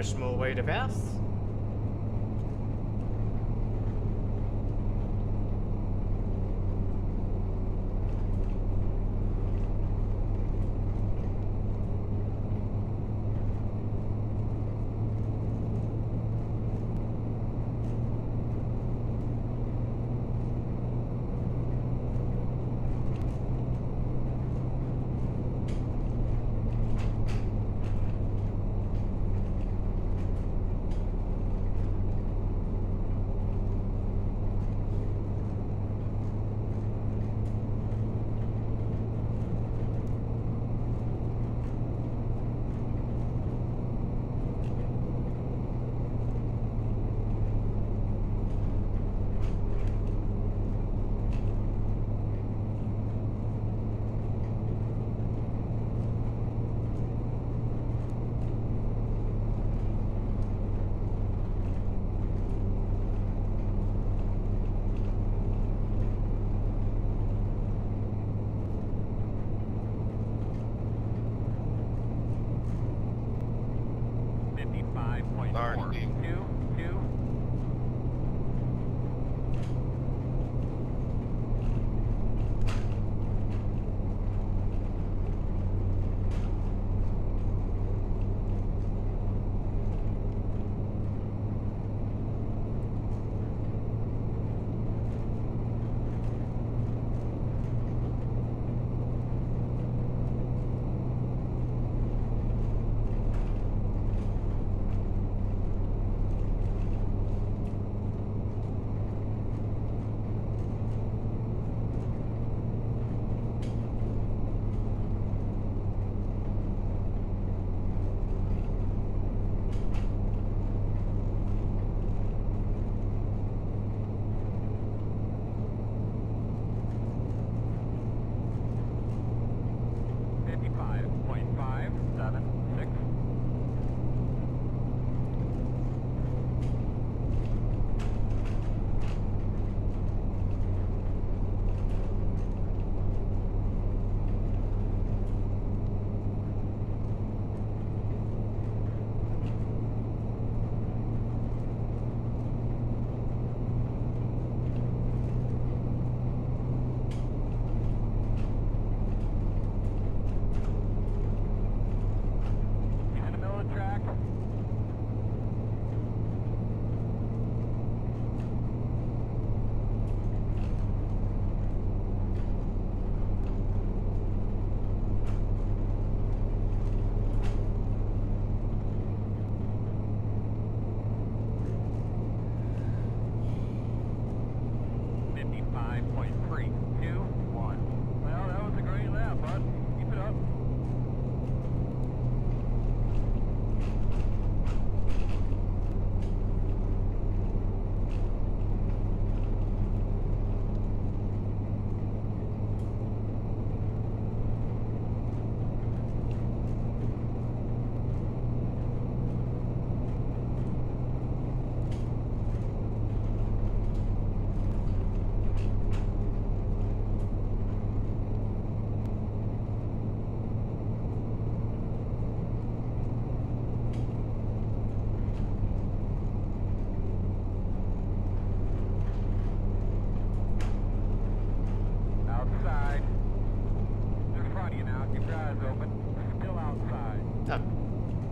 much more way to pass.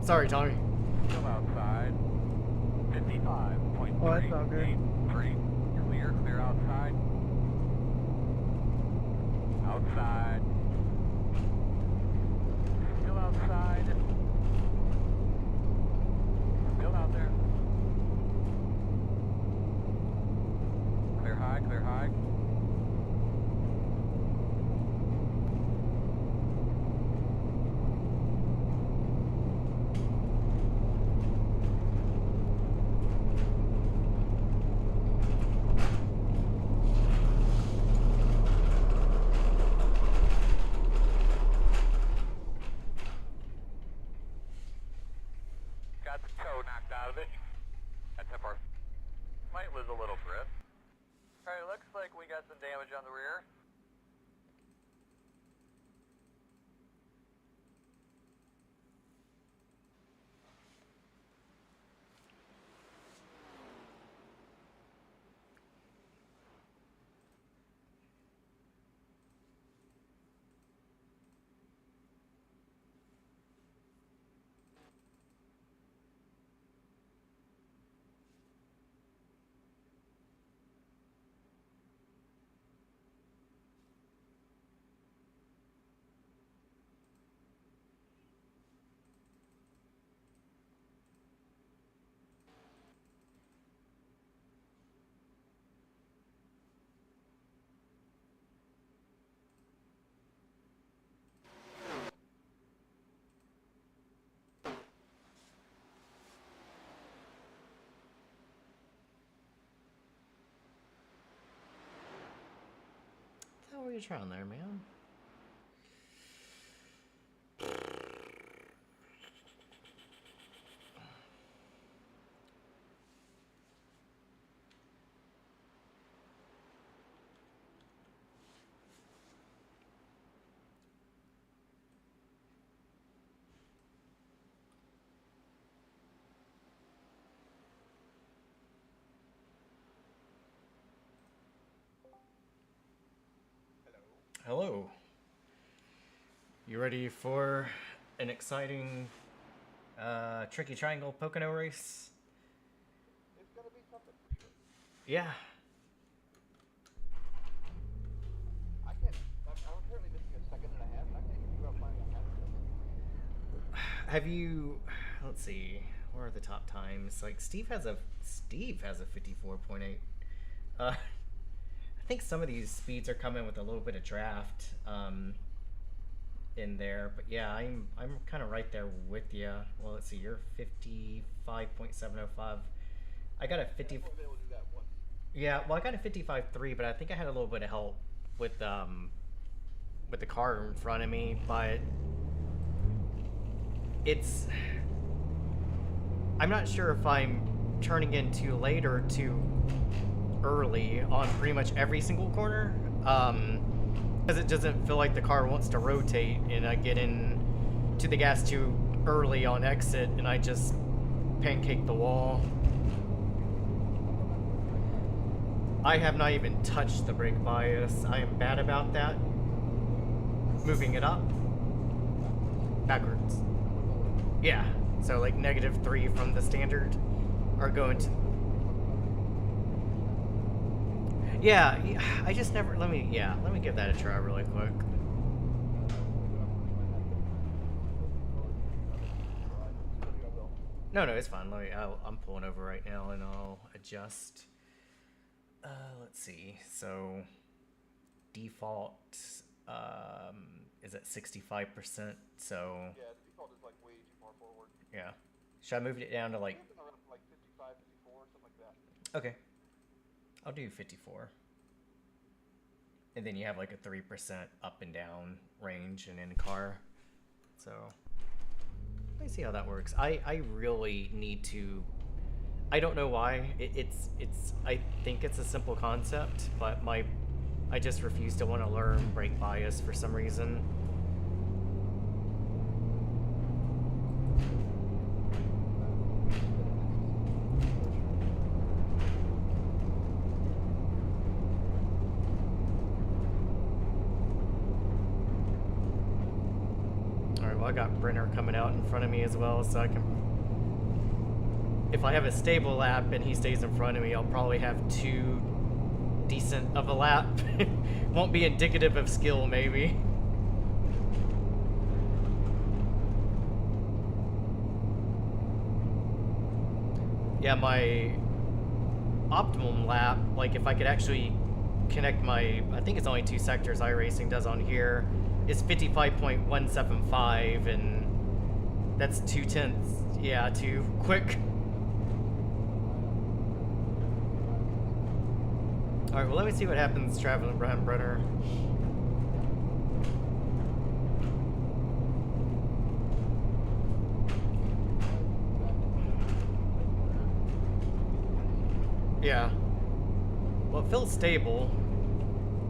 Sorry, Tommy. Still outside. 55.3. Oh, that's all good. 3. Clear, clear outside. Outside. Still outside. Still out there. Clear high, clear high. Got the toe knocked out of it. That tip our might lose a little grip. Alright, looks like we got some damage on the rear. hell were you trying there, man? Hello. You ready for an exciting tricky triangle Pocono race? It's gonna be something for sure. Yeah. I'm currently missing a second and a half, and I can't even figure out finding a half second. Have you, let's see, where are the top times? Like Steve has a 54.8. I think some of these speeds are coming with a little bit of draft in there, but yeah, I'm kind of right there with you. Well, let's see, you're 55.705. I got a 50. I've only been able to do that once. Yeah, well, I got a 55.3, but I think I had a little bit of help with the car in front of me, but it's, I'm not sure if I'm turning in too late or too early on pretty much every single corner, because it doesn't feel like the car wants to rotate, and I get in to the gas too early on exit and I just pancake the wall. I have not even touched the brake bias. I am bad about that. Moving it up backwards. Yeah, so like -3 from the standard are going to. Yeah, I just never, let me give that a try really quick. No, it's fine. I'm pulling over right now and I'll adjust. Let's see. So default is at 65%. So Yeah, the default is like way too far forward. yeah. Should I move it down to like? Around like 55, 54, something like that. Okay. I'll do 54. And then you have like a 3% up and down range and in car. So let me see how that works. I really need to, I don't know why. It's I think it's a simple concept, but I just refuse to want to learn brake bias for some reason. I got Brenner coming out in front of me as well, so I can, if I have a stable lap and he stays in front of me, I'll probably have too decent of a lap. Won't be indicative of skill, maybe. Yeah, my optimum lap, like if I could actually connect my, I think it's only 2 sectors iRacing does on here, is 55.175, and that's 2/10. Yeah, too quick. Alright, well let me see what happens traveling behind Brenner. Yeah. Well, it feels stable,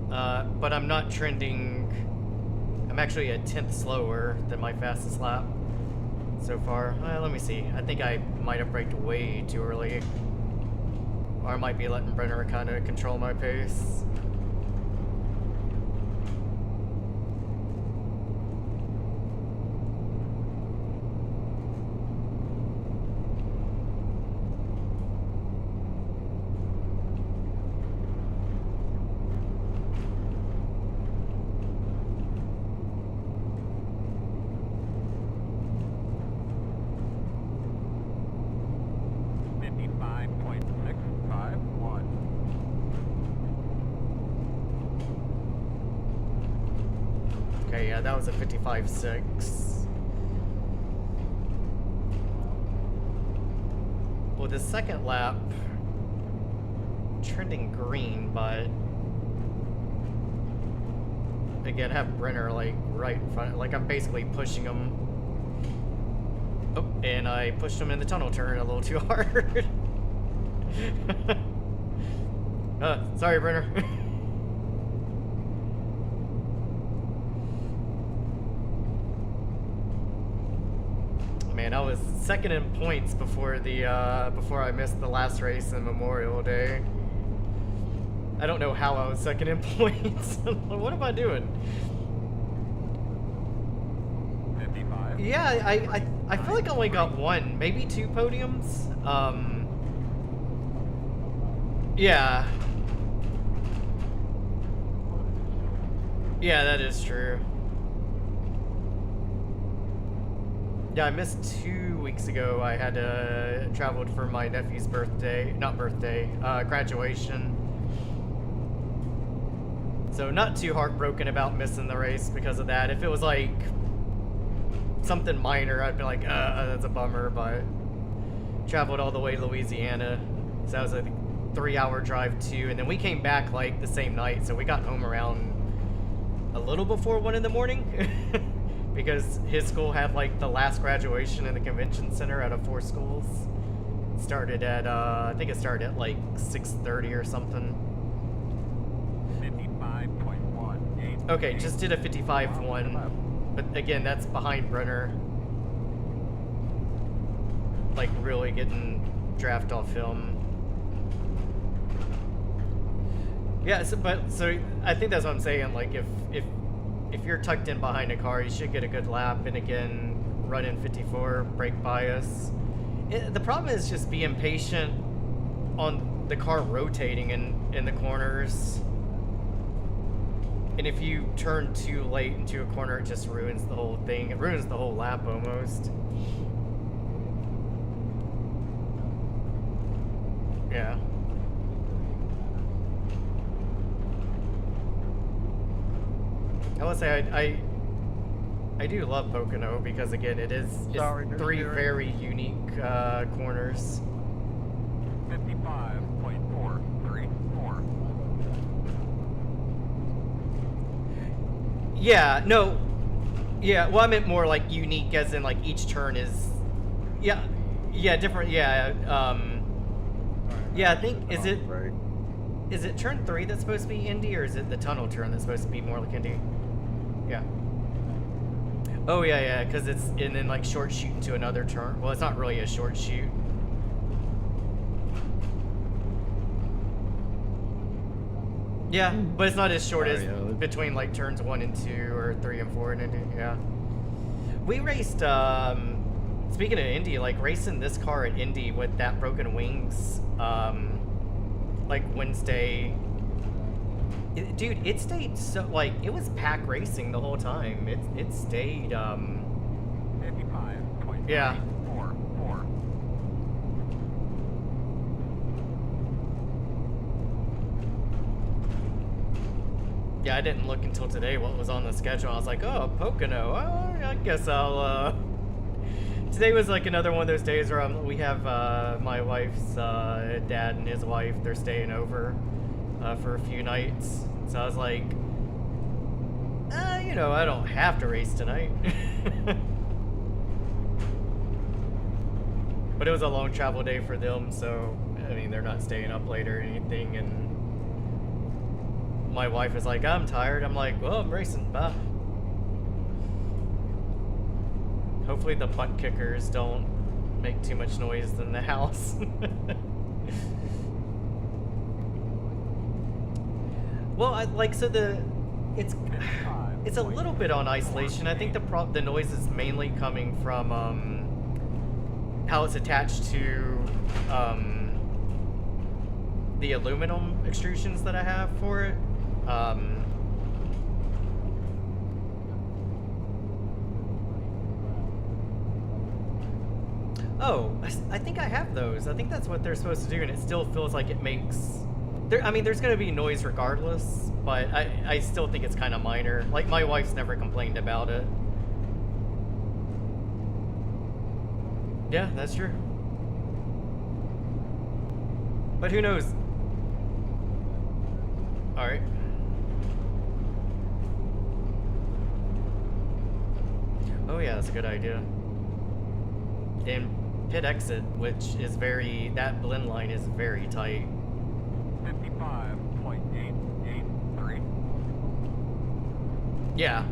but I'm not trending. I'm actually a 10th slower than my fastest lap so far. Let me see. I think I might have braked way too early. Or I might be letting Brenner kind of control my pace. That was a 55.6. Well, the second lap, trending green, but again, have Brenner like right in front. Like I'm basically pushing him. Oh, and I pushed him in the tunnel turn a little too hard. Sorry, Brenner. Man, I was second in points before the before I missed the last race in Memorial Day. I don't know how I was second in points. What am I doing? 55. Yeah, I feel like I only got one, maybe 2 podiums. Yeah. Yeah, that is true. Yeah, I missed 2 weeks ago. I had traveled for my nephew's birthday, not birthday, graduation. So not too heartbroken about missing the race because of that. If it was like something minor, I'd be like, that's a bummer, but traveled all the way to Louisiana. So that was a 3-hour drive too. And then we came back like the same night. So we got home around a little before 1 in the morning because his school had like the last graduation in the convention center out of 4 schools. Started at, I think it started at like 6:30 or something. 55.1. Okay, just did a 55-1. But again, that's behind Brenner. Like really getting draft off him. Yeah, so I think that's what I'm saying. Like if you're tucked in behind a car, you should get a good lap. And again, run in 54, brake bias. The problem is just being patient on the car rotating in the corners. And if you turn too late into a corner, it just ruins the whole thing. It ruins the whole lap almost. Yeah. I will say I do love Pocono because again it's 3 very unique corners. 55.434. Yeah, no. Yeah, well I meant more like unique as in like each turn is yeah, different. Yeah, yeah, I think is it turn 3 that's supposed to be Indy, or is it the tunnel turn that's supposed to be more like Indy? Yeah. Oh yeah, because it's and then like short shoot into another turn. Well, it's not really a short shoot. Yeah, but it's not as short as between like turns 1 and 2 or 3 and 4 and Indy. Yeah. We raced. Speaking of Indy, like racing this car at Indy with that broken wings. Like Wednesday. Dude, it stayed so like it was pack racing the whole time. It stayed 55.4. Yeah. Yeah, I didn't look until today what was on the schedule. I was like, oh, Pocono. Oh, I guess I'll Today was like another one of those days where we have my wife's dad and his wife, they're staying over for a few nights. So I was like, you know, I don't have to race tonight. But it was a long travel day for them, so I mean, they're not staying up late or anything. And my wife is like, I'm tired. I'm like, well, I'm racing. Bye. Hopefully the butt kickers don't make too much noise in the house. Well, it's a little bit on isolation. I think the noise is mainly coming from how it's attached to the aluminum extrusions that I have for it. Oh, I think I have those. I think that's what they're supposed to do, and it still feels like it makes... I mean, there's going to be noise regardless, but I still think it's kind of minor. Like, my wife's never complained about it. Yeah, that's true. But who knows? Alright. Oh yeah, that's a good idea. And pit exit, which is that blend line is very tight. 55.883. Yeah.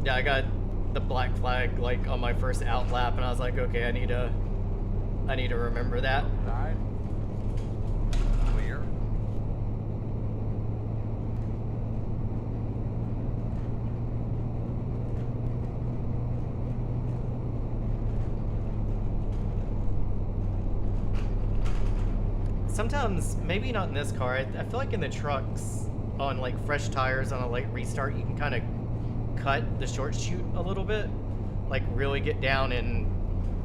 Yeah, I got the black flag like on my first out lap, and I was like, okay, I need to remember that. Side. Clear. Sometimes, maybe not in this car, I feel like in the trucks, on like fresh tires on a late restart, you can kind of cut the short chute a little bit, like really get down in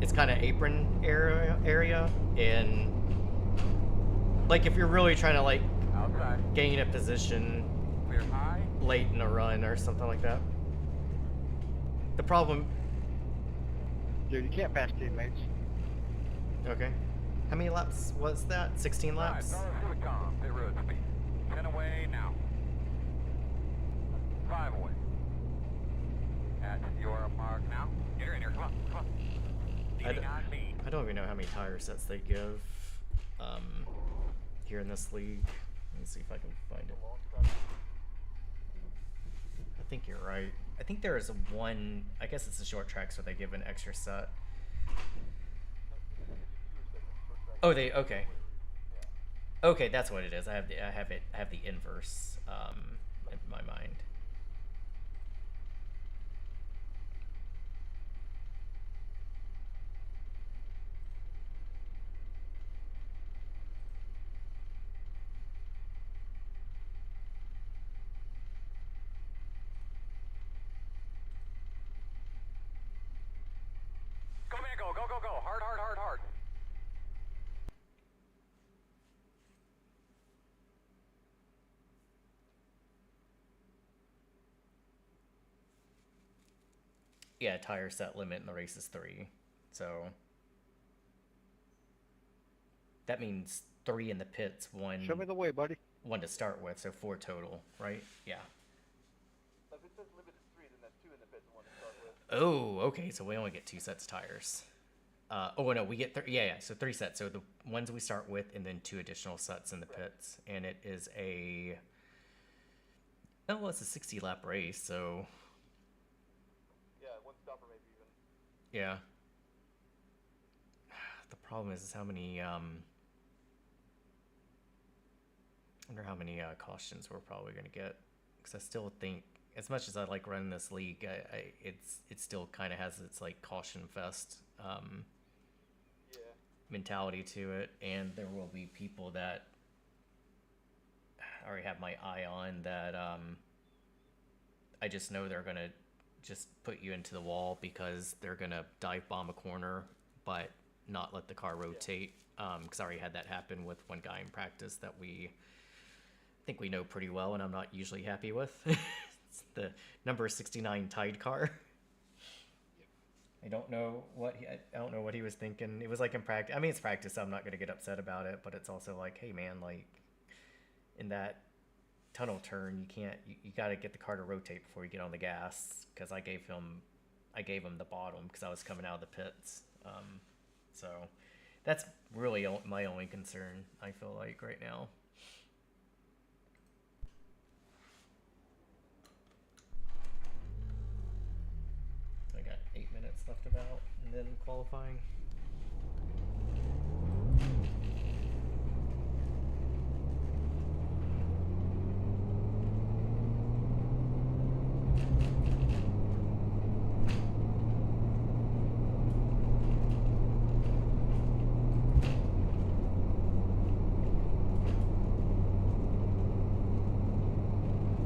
its kind of apron area, and like if you're really trying to like Outside. gain a position Clear high. late in a run or something like that. The problem, Dude, you can't pass teammates. okay, how many laps was that? 16 laps? Five, Silicon, pit road speed. 10 away now. 5 away. At your mark now. Get her in here, come on, come on. Leading on me. I don't even know how many tire sets they give here in this league. Let me see if I can find it. I think you're right. I think there is one, I guess it's a short track, so they give an extra set. Oh, okay. Okay, that's what it is. I have the inverse in my mind. Go, man, go, go, go, go. Hard, hard, hard, hard. Yeah, tire set limit in the race is 3. So that means 3 in the pits, 1 Show me the way, buddy. 1 to start with, so 4 total, right? Yeah. If it says limited 3, then that's 2 in the pits and 1 to start with. Oh, okay, so we only get 2 sets of tires. Oh no, we get so 3 sets. So the ones we start with, and then 2 additional sets in the pits, and it is it's a 60 lap race, so Yeah, 1 stopper maybe even. yeah. The problem is how many I wonder how many cautions we're probably gonna get, because I still think, as much as I like running this league, it still kind of has its like caution fest mentality to it, and there will be people that I already have my eye on that I just know they're gonna just put you into the wall because they're gonna dive bomb a corner but not let the car rotate, because I already had that happen with one guy in practice that I think we know pretty well, and I'm not usually happy with. It's the number 69 Tide car. I don't know what he was thinking. It was like in practice. I mean, it's practice, so I'm not gonna get upset about it. But it's also like, hey man, like in that tunnel turn, you gotta get the car to rotate before you get on the gas. Because I gave him the bottom because I was coming out of the pits. So that's really my only concern, I feel like, right now. I got 8 minutes left about, and then qualifying.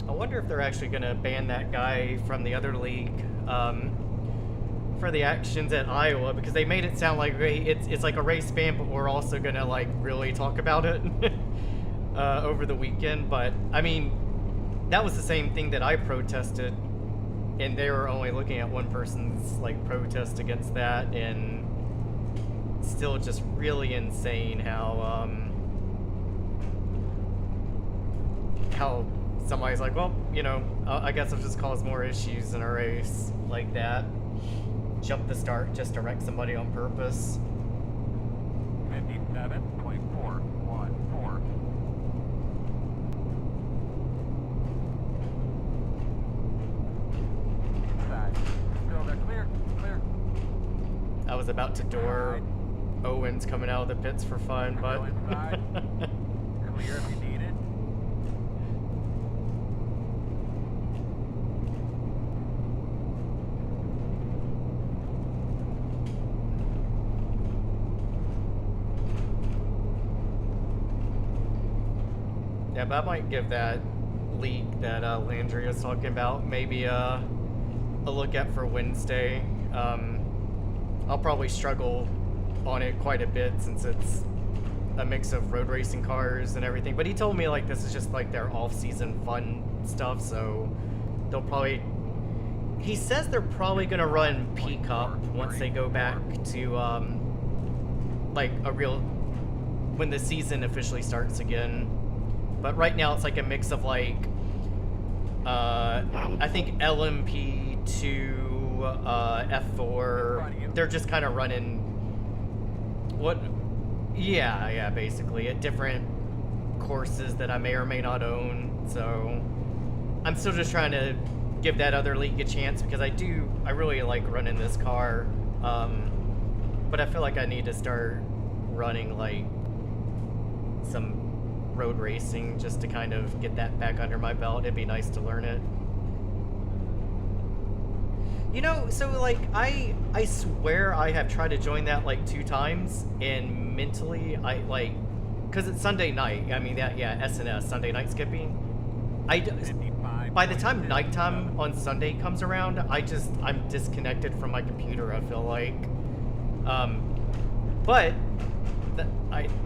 I wonder if they're actually going to ban that guy from the other league for the actions at Iowa, because they made it sound like it's like a race ban, but we're also going to like really talk about it over the weekend. But I mean, that was the same thing that I protested, and they were only looking at one person's like protest against that, and still just really insane how somebody's like, well, you know, I guess I'll just cause more issues in a race like that. Jump the start just to wreck somebody on purpose. 57.414. Inside. Still there. Clear. Clear. I was about to door Owens coming out of the pits for fun, but... Go inside. Clear if you need it. Yeah, but I might give that leak that Landry was talking about maybe a look at for Wednesday. I'll probably struggle on it quite a bit since it's a mix of road racing cars and everything. But he told me like this is just like their off-season fun stuff, so they'll probably... He says they're probably gonna run P Cup once they go back to like a real... when the season officially starts again. But right now it's like a mix of like I think LMP to F4. They're just kind of running what? Yeah, basically at different courses that I may or may not own. So I'm still just trying to give that other league a chance because I really like running this car. But I feel like I need to start running like some road racing just to kind of get that back under my belt. It'd be nice to learn it. You know, so like I swear I have tried to join that like 2 times, and mentally I like, cause it's Sunday night. I mean that, yeah, SNS, Sunday night skipping. By the time nighttime on Sunday comes around, I'm disconnected from my computer. I feel like, but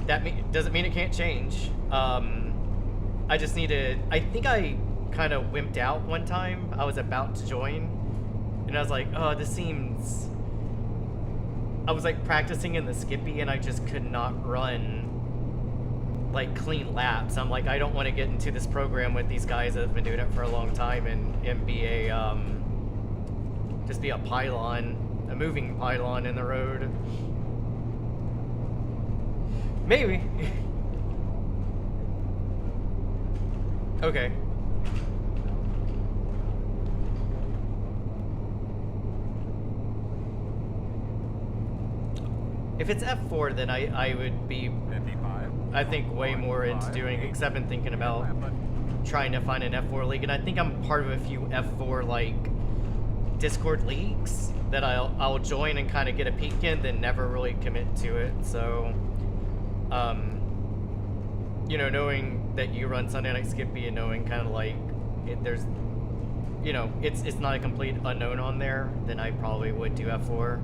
that doesn't mean it can't change. I just need to. I think I kind of wimped out one time. I was about to join, and I was like, oh, this seems... I was like practicing in the Skippy and I just could not run like clean laps. I'm like, I don't want to get into this program with these guys that have been doing it for a long time and be a, just be a pylon, a moving pylon in the road. Maybe. Okay. If it's F4, then I would be, 55. I think, way more into doing it, because I've been thinking about trying to find an F4 league, and I think I'm part of a few F4, like, Discord leagues that I'll join and kind of get a peek in, then never really commit to it, so, you know, knowing that you run Sunday Night Skippy and knowing kind of like, there's, you know, it's not a complete unknown on there, then I probably would do F4.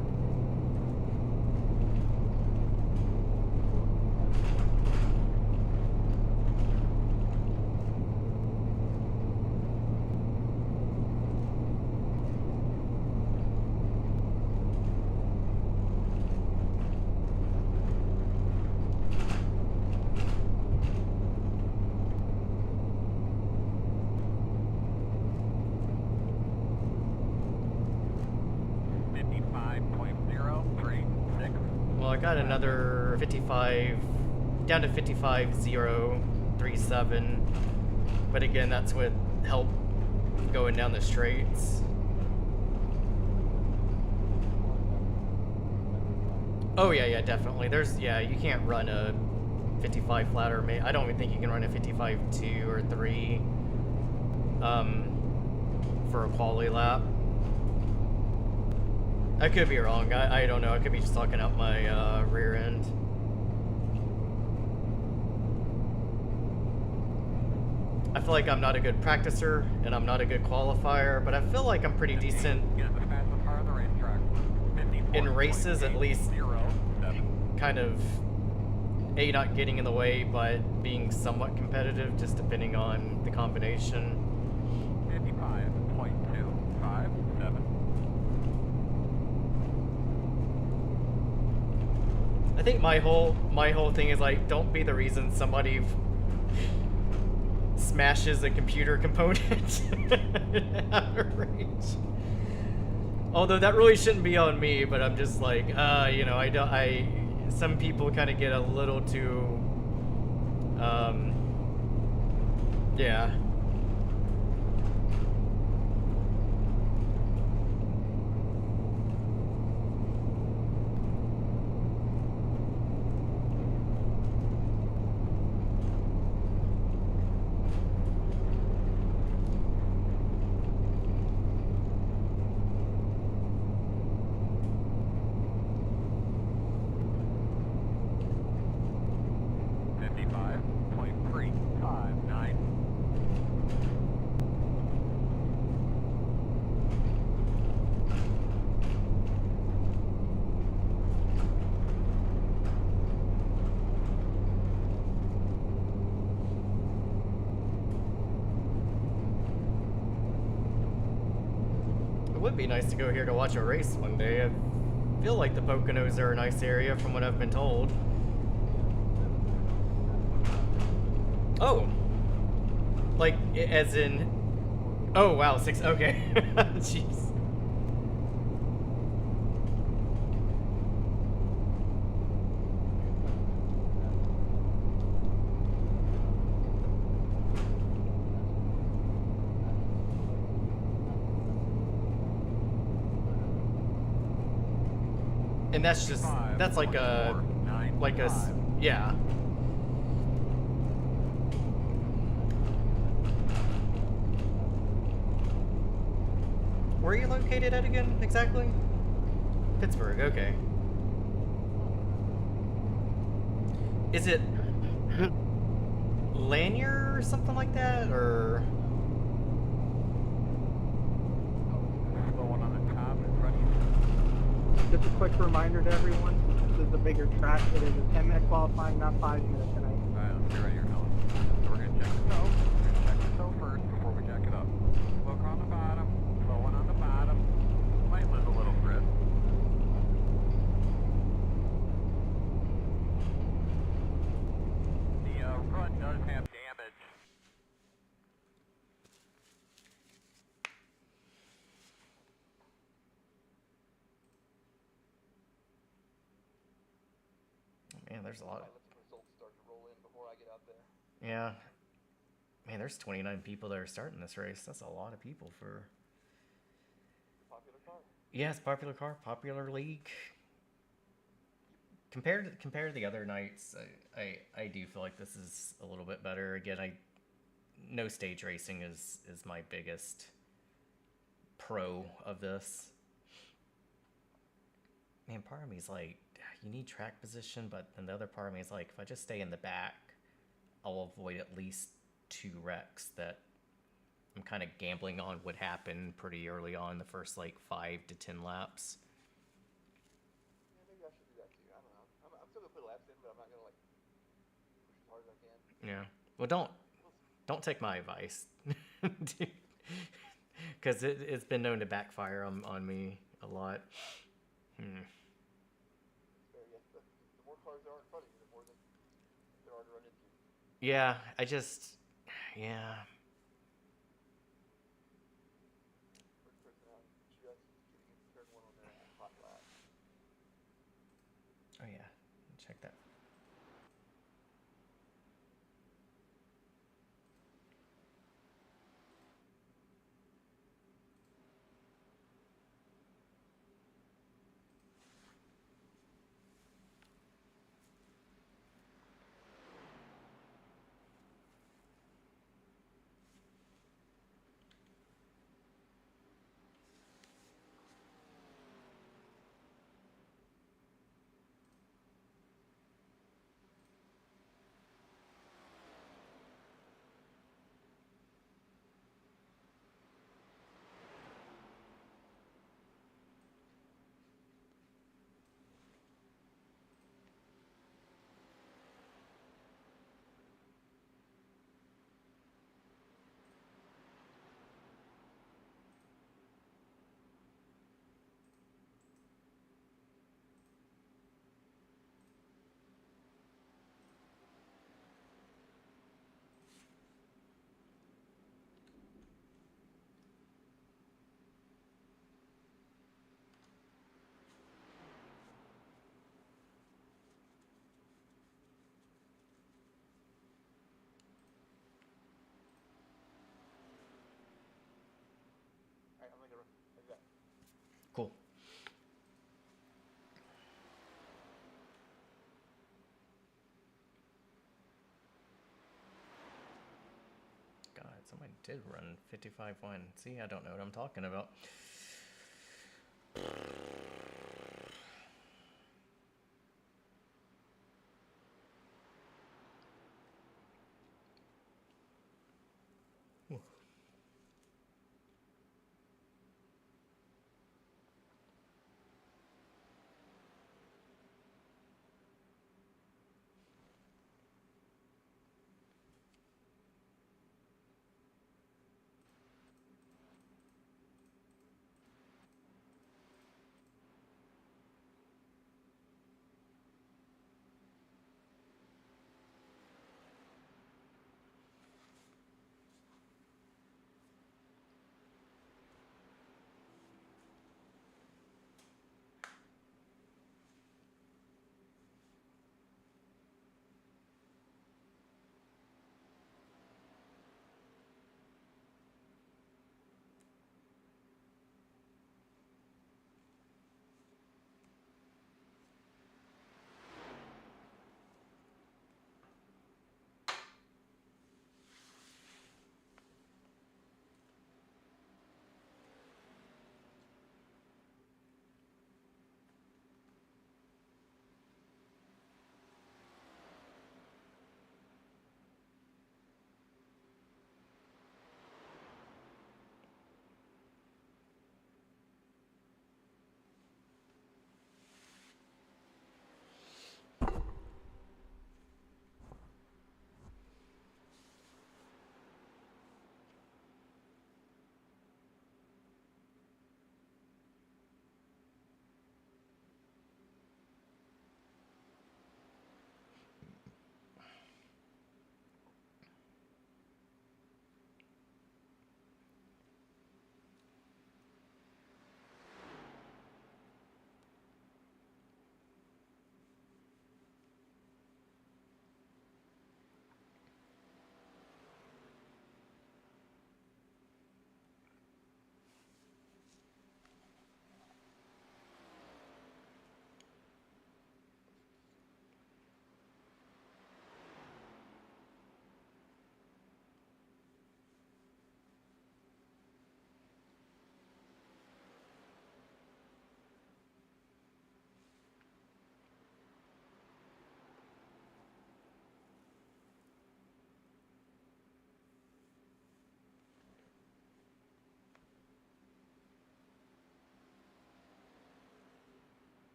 Got another 55, down to 55.037, but again, that's with help going down the straights. Oh yeah, definitely. There's, yeah, you can't run a 55 flat, or I don't even think you can run a 55.2 or 3 for a quality lap. I could be wrong. I don't know. I could be just talking out my rear end. I feel like I'm not a good practicer and I'm not a good qualifier, but I feel like I'm pretty decent in races, at least kind of not getting in the way, but being somewhat competitive, just depending on the combination. 55.257. I think my whole thing is like, don't be the reason somebody smashes a computer component out of range. Although that really shouldn't be on me, but I'm just like, you know, some people kind of get a little too, yeah. It would be nice to go here to watch a race one day. I feel like the Poconos are a nice area from what I've been told. Oh! Like, as in... Oh, wow, 6... Okay. Jeez. And that's just, that's like a, yeah. Where are you located at again, exactly? Pittsburgh, okay. Is it Lanier or something like that, or? Just a quick reminder to everyone, this is a bigger track. It is a 10-minute qualifying, not 5 minutes tonight. Alright, let's get right here, fellas. So we're gonna check the toe. We're gonna check the toe first before we jack it up. Look on the bottom, low one on the bottom. Might lose a little grip. The run does have damage. Man, there's a lot. Let the results start to roll in before I get out there. Yeah. Man, there's 29 people that are starting this race. That's a lot of people for... Popular car. Yeah, it's a popular car, popular league. Compared to the other nights, I do feel like this is a little bit better. Again, no stage racing is my biggest pro of this. Man, part of me is like, you need track position, but then the other part of me is like, if I just stay in the back, I'll avoid at least 2 wrecks that I'm kind of gambling on would happen pretty early on, the first like 5 to 10 laps. Yeah, maybe I should do that too. I don't know. I'm still gonna put laps in, but I'm not gonna like push as hard as I can. Yeah. Well, don't take my advice, because it's been known to backfire on me a lot. The more cars there are in front of you, the more there are to run into. Yeah, yeah. First person out, just getting into turn 1 on their hot lap. Oh yeah, check that. Somebody did run 55-1. See, I don't know what I'm talking about.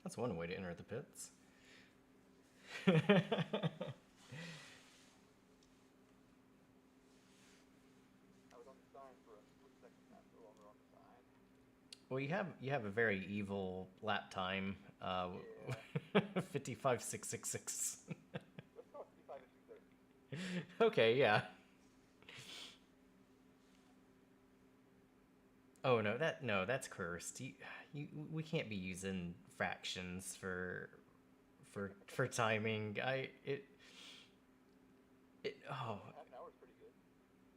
That's one way to enter the pits. I was on the sign for a split second, not no longer on the sign. Well, you have a very evil lap time. 55.666. Let's go 55 and 230. Okay, yeah. Oh no, that's cursed. We can't be using fractions for timing. Oh. Half an hour is pretty good.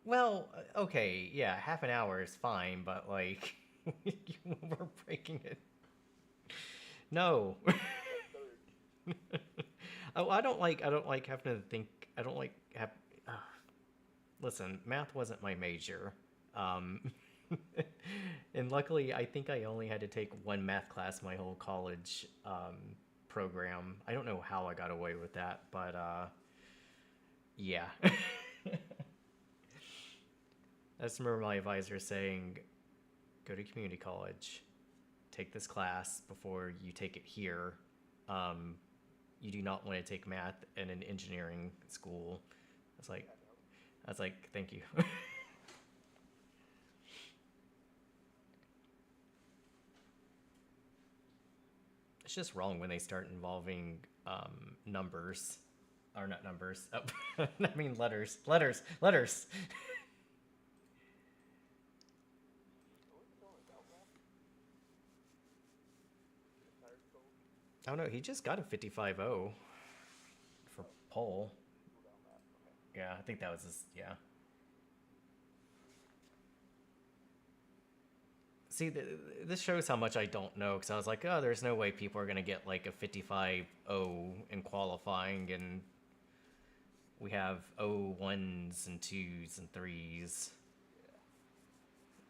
Well, okay, yeah, half an hour is fine, but like we're breaking it. No. Oh, I don't like having to think. I don't like have. Listen, math wasn't my major. And luckily, I think I only had to take one math class my whole college program. I don't know how I got away with that, but yeah. I just remember my advisor saying, go to community college, take this class before you take it here. You do not want to take math in an engineering school. I was like, thank you. It's just wrong when they start involving numbers, or not numbers. Oh, I mean letters. Oh no, he just got a 55-0 for pole. Yeah, I think that was his, yeah. See, this shows how much I don't know, because I was like, oh, there's no way people are going to get like a 55-0 in qualifying, and we have 0-1s and 2s and 3s.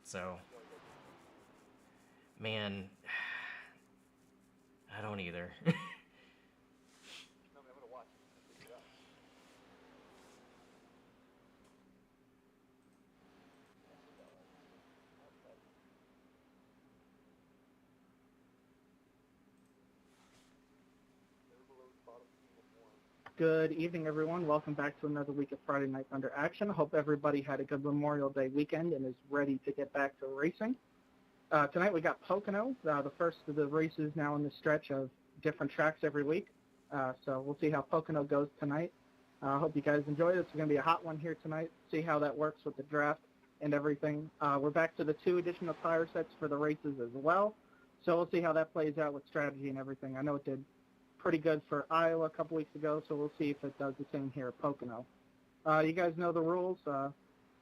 So, man, I don't either. Good evening, everyone. Welcome back to another week of Friday Night Thunder action. I hope everybody had a good Memorial Day weekend and is ready to get back to racing. Tonight we got Pocono, the first of the races now in the stretch of different tracks every week. So we'll see how Pocono goes tonight. I hope you guys enjoy it. It's going to be a hot one here tonight. See how that works with the draft and everything. We're back to the 2 additional tire sets for the races as well. So we'll see how that plays out with strategy and everything. I know it did pretty good for Iowa a couple weeks ago, so we'll see if it does the same here at Pocono. You guys know the rules.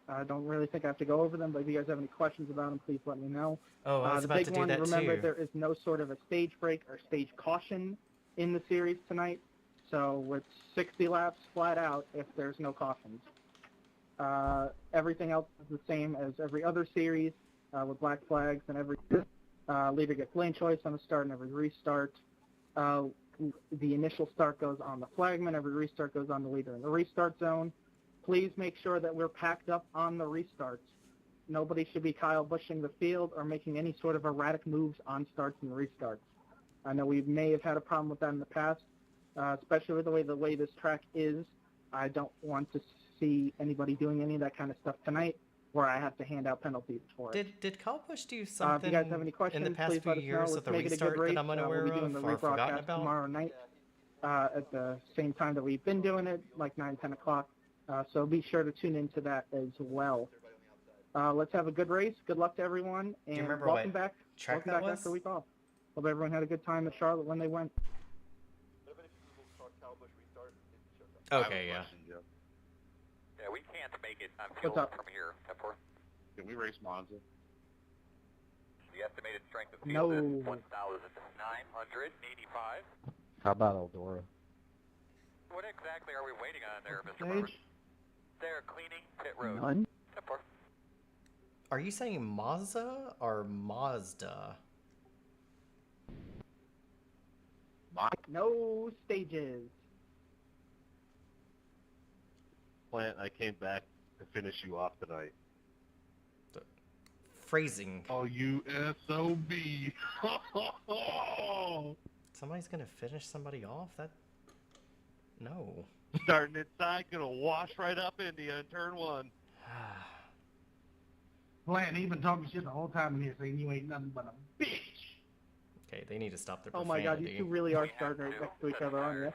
I don't really think I have to go over them, but if you guys have any questions about them, please let me know. Oh, I was about to do that remember, too. there is no sort of a stage break or stage caution in the series tonight, so it's 60 laps flat out if there's no cautions. Everything else is the same as every other series with black flags and every leader gets lane choice on the start and every restart. The initial start goes on the flagman, every restart goes on the leader in the restart zone. Please make sure that we're packed up on the restarts. Nobody should be Kyle Busching the field or making any sort of erratic moves on starts and restarts. I know we may have had a problem with that in the past, especially with the way this track is. I don't want to see anybody doing any of that kind of stuff tonight where I have to hand out penalties for it. Did Kyle Busch do something if you guys have any questions, in the past please few let us know. years Let's with the make it a good restart race. that I'm unaware We'll be doing of the or forgotten rebroadcast about? tomorrow night at the same time that we've been doing it, like 9, 10 o'clock. So be sure to tune into that as well. Let's have a good race. Good luck to everyone, and you remember welcome what back. track Welcome that back was? after a week off. Hope everyone had a good time at Charlotte when they went. Okay, yeah. Yeah, we can't make it on What's fuel up? from here. Can we race Monza? The estimated strength of No. fuel is 1,985. How about Eldora? What exactly are we waiting on there, Mr. Stage? Barber? They're cleaning pit road. None. Are you saying Mazda or Mazda? No stages. Plant, I came back to finish you off tonight. Phrasing. Oh, you SOB! Somebody's gonna finish somebody off? That... No. Starting inside, gonna wash right up into you in turn 1. Plant, he been talking shit the whole time in here, saying you ain't nothing but a bitch. Okay, they need to stop their Oh profanity. my god, you two really are starting right next to each other, aren't you?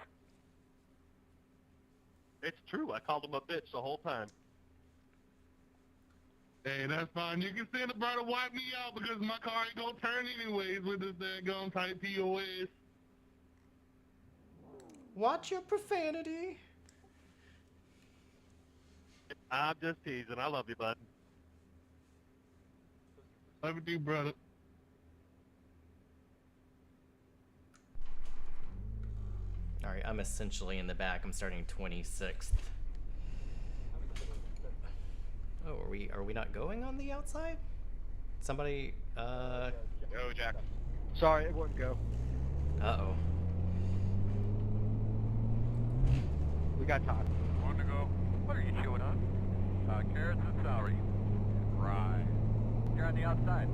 It's true, I called him a bitch the whole time. Hey, that's fine. You can send a brother wipe me out because my car ain't gonna turn anyways with this daggone type POS. Watch your profanity. I'm just teasing, I love you, bud. Love you too, brother. Alright, I'm essentially in the back. I'm starting 26th. Oh, are we not going on the outside? Somebody, Go, Jack. Sorry, it wouldn't go. uh-oh. We got time. One to go. What are you chewing on? Carrots and celery. Right. You're on the outside.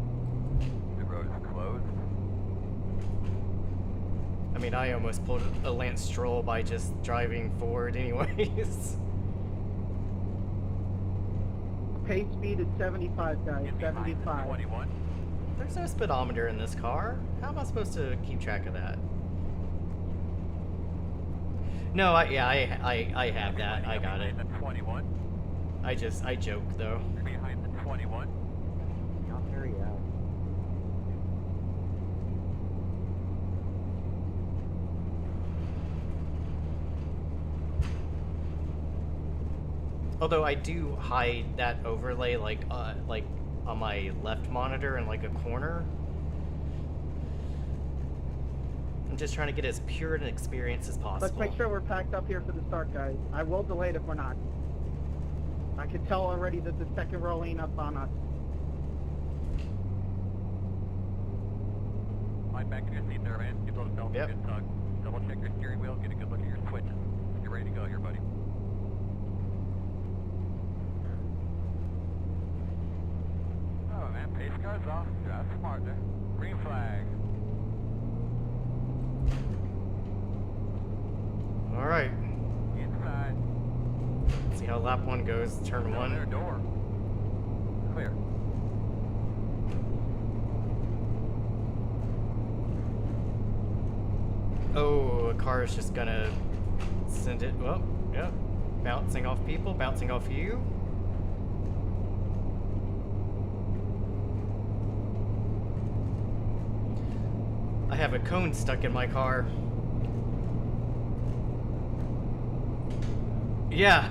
The road is closed. I mean, I almost pulled a Lance Stroll by just driving forward anyways. Pace speed is 75, guys. Get behind the 75. 21. There's no speedometer in this car. How am I supposed to keep track of that? No, I have that. I got it. Behind the 21. I joke though. You're behind the 21. Not there yet. Although I do hide that overlay like on my left monitor in like a corner. I'm just trying to get as pure an experience as possible. Let's make sure we're packed up here for the start, guys. I will delay it if we're not. I can tell already that the second row ain't up on us. Line back in your seat there, man. Get those belts Yep. a good tug. Double check your steering wheel. Get a good look at your switches. You're ready to go here, buddy. Oh man, pace car's off. That's smart there. Green flag. All right. Inside. See how lap 1 goes. Turn Down 1. there, door. Clear. Oh, a car is just gonna send it. Well, yep. Bouncing off people, bouncing off you. I have a cone stuck in my car. Yeah.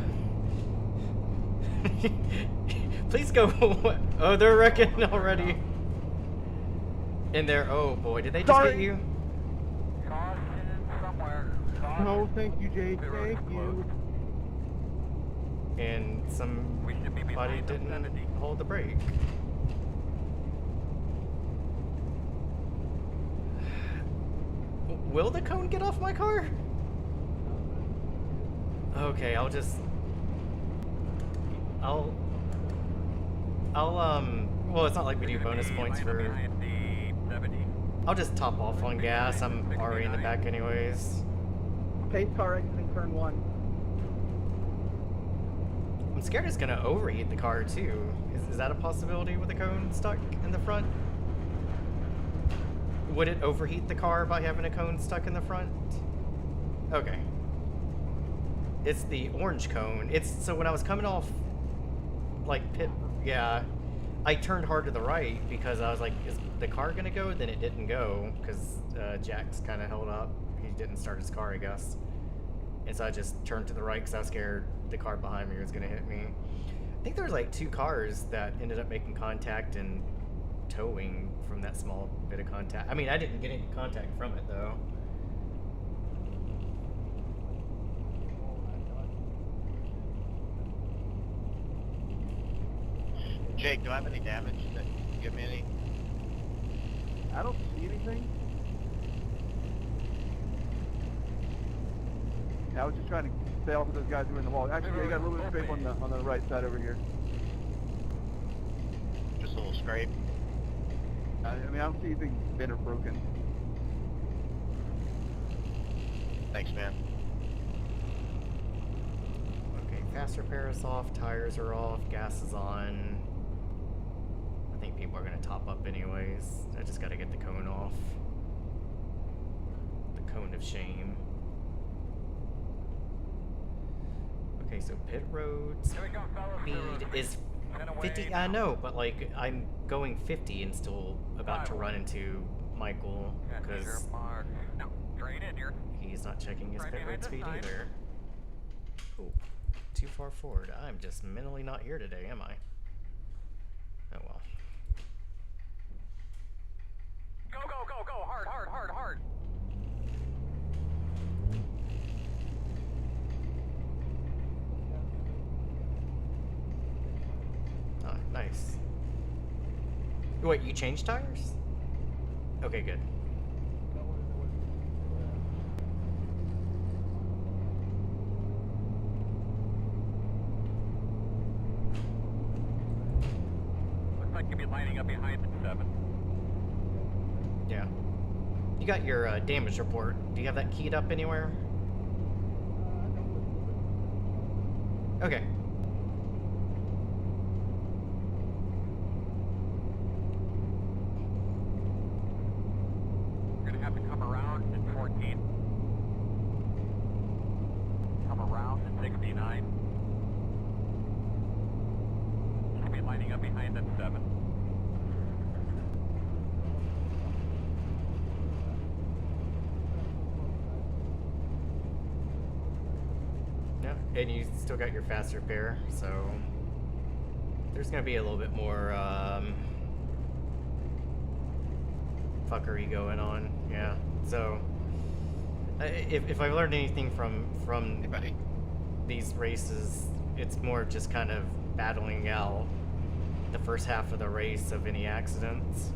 Please go. Oh, they're wrecking already. In there. Oh boy, did they just Sorry. get you? Caution somewhere. Caution. No, thank you, Jake. The road is Thank you. closed. And We should be somebody behind the didn't 70. hold the brake. Will the cone get off my car? Okay, I'll well, it's not like we do You're gonna bonus be points lined up for, behind the 70. I'll just top off on gas. I'm already in the back anyways. Pace car exiting turn 1. I'm scared it's gonna overheat the car too. Is that a possibility with the cone stuck in the front? Would it overheat the car by having a cone stuck in the front? Okay. It's the orange cone. So when I was coming off, like pit, yeah, I turned hard to the right because I was like, is the car gonna go? Then it didn't go because Jack's kind of held up. He didn't start his car, I guess. And so I just turned to the right because I was scared the car behind me was gonna hit me. I think there was like 2 cars that ended up making contact and towing from that small bit of contact. I mean, I didn't get any contact from it though. Jake, do I have any damage? That you can give me any? I don't see anything. I was just trying to stay off of those guys who were in the wall. Actually, I got a little bit of scrape on the right side over here. Just a little scrape. I mean, I don't see anything bent or broken. Thanks, man. Okay, fast repair is off, tires are off, gas is on. I think people are gonna top up anyways. I just gotta get the cone off. The cone of shame. Okay, so pit roads Here we go, fellas. speed is 50. I know, but like I'm going 50 and still about to run into Michael because No, straight in here. he's not checking his Right pit behind road the speed sign. either. Ooh, too far forward. I'm just mentally not here today, am I? Oh well. Go, go, go, go. Hard, hard, hard, hard. Oh, nice. Wait, you changed tires? Okay, good. Moonlight could be lining up behind the 7. Yeah. You got your damage report. Do you have that keyed up anywhere? Okay. You're gonna have to come around in 14. Come around in 69. You should be lining up behind that 7. Yeah, and you still got your fast repair, so there's gonna be a little bit more fuckery going on. Yeah, so if I've learned anything from Hey, buddy. these races, it's more just kind of battling out the first half of the race of any accidents.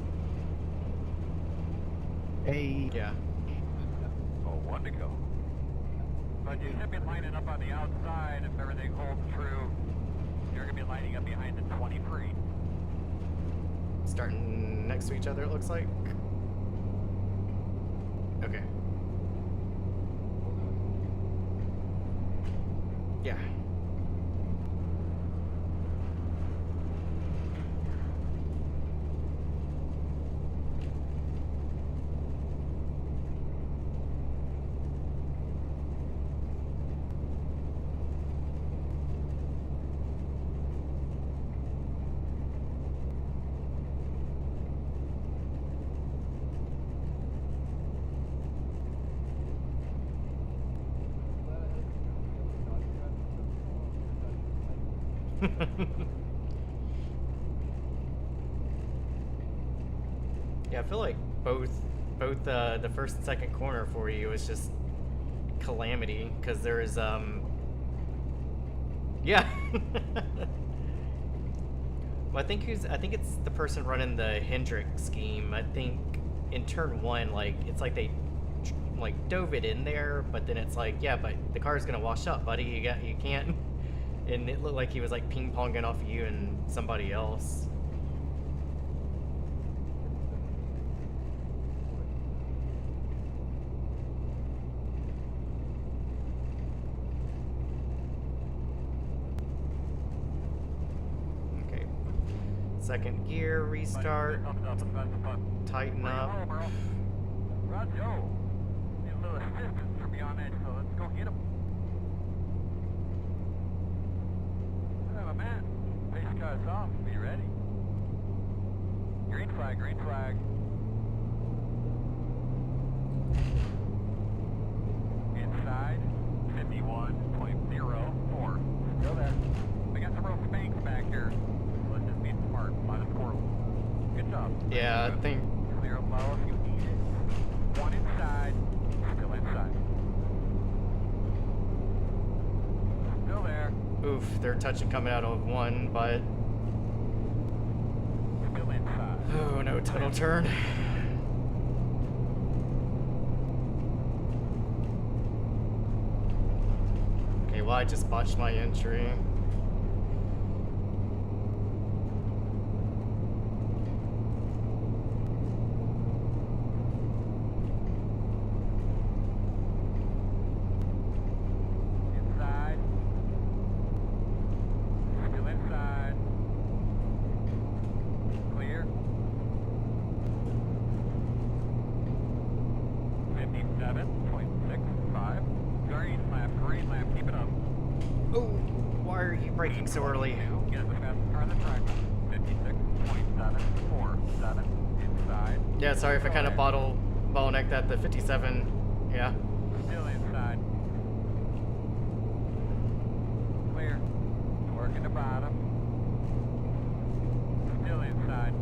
Hey. Yeah. Oh, 1 to go. But you should be lining up on the outside if everything holds true. You're going to be lining up behind the 23. Starting next to each other, it looks like. Okay. Yeah. Yeah, I feel like both the first and second corner for you is just calamity because there is yeah. Well, I think it's the person running the Hendrick scheme. I think in turn 1, like it's like they like dove it in there, but then it's like, yeah, but the car's gonna wash up, buddy. You can't. And it looked like he was like ping ponging off of you and somebody else. Okay. Second gear, restart. Tighten up. Roger. Need a little assistance from me on that, so let's go get him. Man, pace car's off. Be ready. Green flag, green flag. Inside, 51.04. Still there. We got some real spanks back here. Let's just be smart. Minus 4. Good job. Yeah, I think. Clear low if you need it. 1 inside. Still inside. Still there. Oof, they're touching coming out of 1, but Still inside. oh no, tunnel turn. Okay, well I just botched my entry. Inside. Still inside. Clear. 57.65. Green lap, keep it up. Oh, why are you braking so early? Get the fastest car on the track. 56.747 inside. Yeah, sorry if I kind of bottlenecked at the 57. Yeah. Still inside. Clear. Working the bottom. Still inside.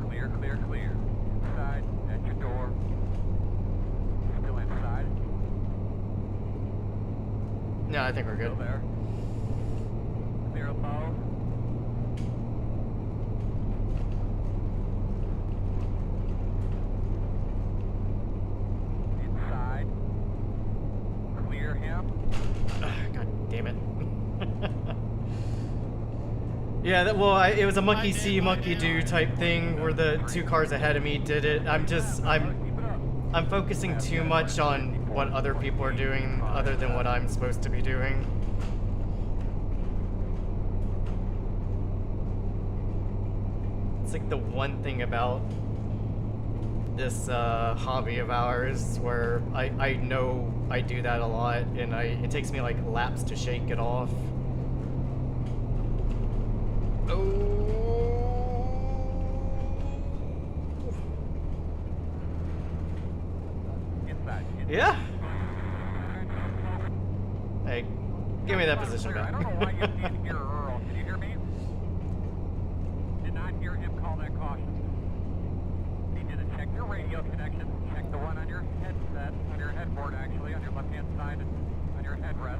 Clear, clear, clear. Inside. At your door. Still inside. No, I think we're good. Still there. Clear above. Inside. Clear him. God damn it. Yeah, well, it was a monkey see, monkey do type thing where the 2 cars ahead of me did it. I'm focusing too much on what other people are doing other than what I'm supposed to be doing. It's like the one thing about this hobby of ours where I know I do that a lot, and it takes me like laps to shake it off. Yeah. Hey, give me that position back. I don't know why you didn't hear Earl. Did you hear me? Did not hear him call that caution. He did to check your radio connection. Check the one on your headset, on your headboard actually, on your left-hand side, on your headrest.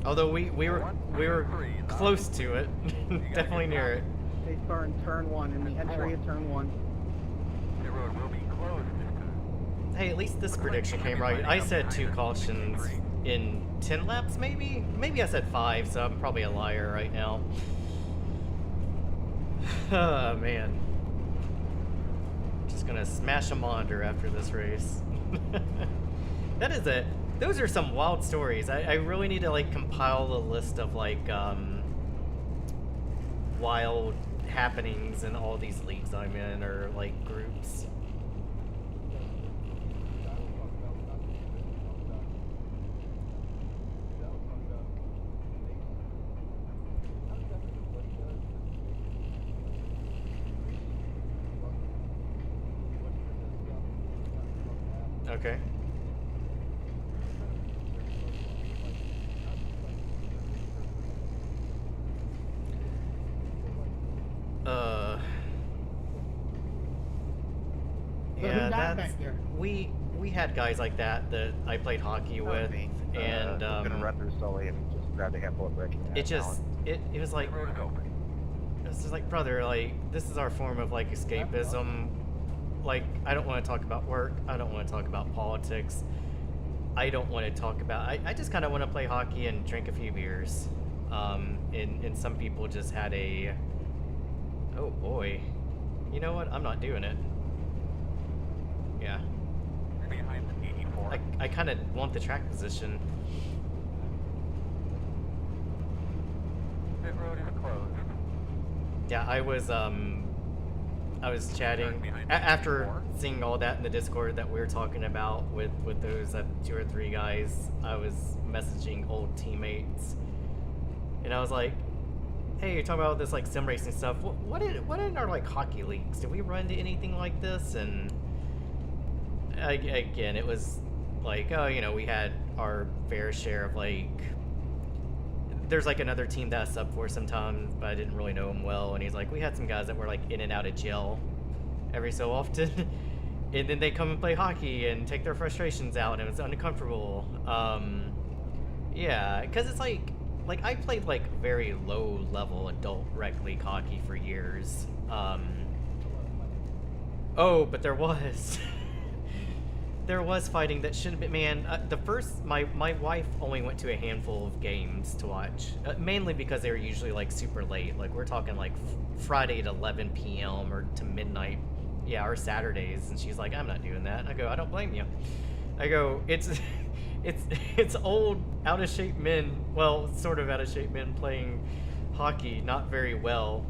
Although we were close to it, definitely near it. They start in turn 1 in the entry of turn 1. The road will be closed. Hey, at least this prediction came right. I said 2 cautions in 10 laps, maybe? Maybe I said 5, so I'm probably a liar right now. Oh, man. Just gonna smash a monitor after this race. That is it. Those are some wild stories. I really need to, like, compile a list of, like, wild happenings in all these leagues I'm in, or, like, groups. Okay. Yeah, that's we had guys like that I played hockey with, and gonna run through Sully and just grab a handful of brick. it was like, it's just like, brother, like, this is our form of like escapism. Like, I don't want to talk about work. I don't want to talk about politics. I don't want to talk about. I just kind of want to play hockey and drink a few beers. And some people just had a. Oh boy, you know what? I'm not doing it. Yeah. Behind the 84. I kind of want the track position. Pit road is closed. Yeah, I was chatting after seeing all that in the Discord that we were talking about with those 2 or 3 guys. I was messaging old teammates, and I was like, "Hey, you're talking about this like sim racing stuff. What in our like hockey leagues? Did we run into anything like this?" And again, it was like, oh, you know, we had our fair share of like. There's like another team that I sub for sometimes, but I didn't really know him well, and he's like, we had some guys that were like in and out of jail every so often, and then they come and play hockey and take their frustrations out, and it was uncomfortable. Yeah, because it's like I played like very low level adult rec league hockey for years. Oh, but there was. There was fighting that shouldn't be. Man, my wife only went to a handful of games to watch, mainly because they were usually like super late. Like we're talking like Friday at 11 p.m. or to midnight, yeah, or Saturdays. And she's like, I'm not doing that. And I go, I don't blame you. I go, it's old, out of shape men. Well, sort of out of shape men playing hockey, not very well.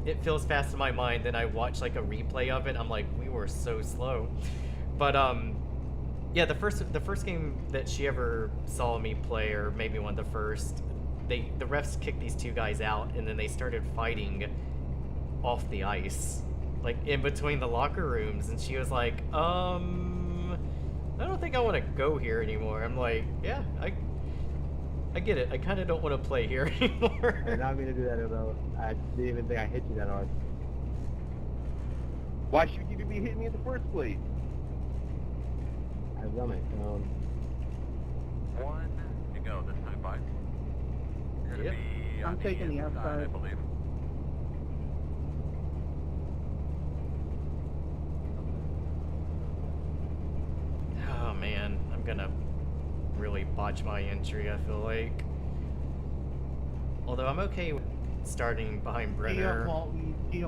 It feels fast in my mind. Then I watch like a replay of it. I'm like, we were so slow. But yeah, the first game that she ever saw me play, or maybe one of the first, the refs kicked these 2 guys out, and then they started fighting off the ice, like in between the locker rooms, and she was like, I don't think I want to go here anymore. I'm like, yeah, I get it. I kind of don't want to play here anymore. You're not going to do that, though. I didn't even think I hit you that hard. Why should you be hitting me in the first place? I run it. 1 to go this time, bud. You're Yep. gonna be on I'm taking the inside, outside. I believe. Oh man, I'm gonna really botch my entry, I feel like. Although I'm okay with starting behind Tee Brenner. up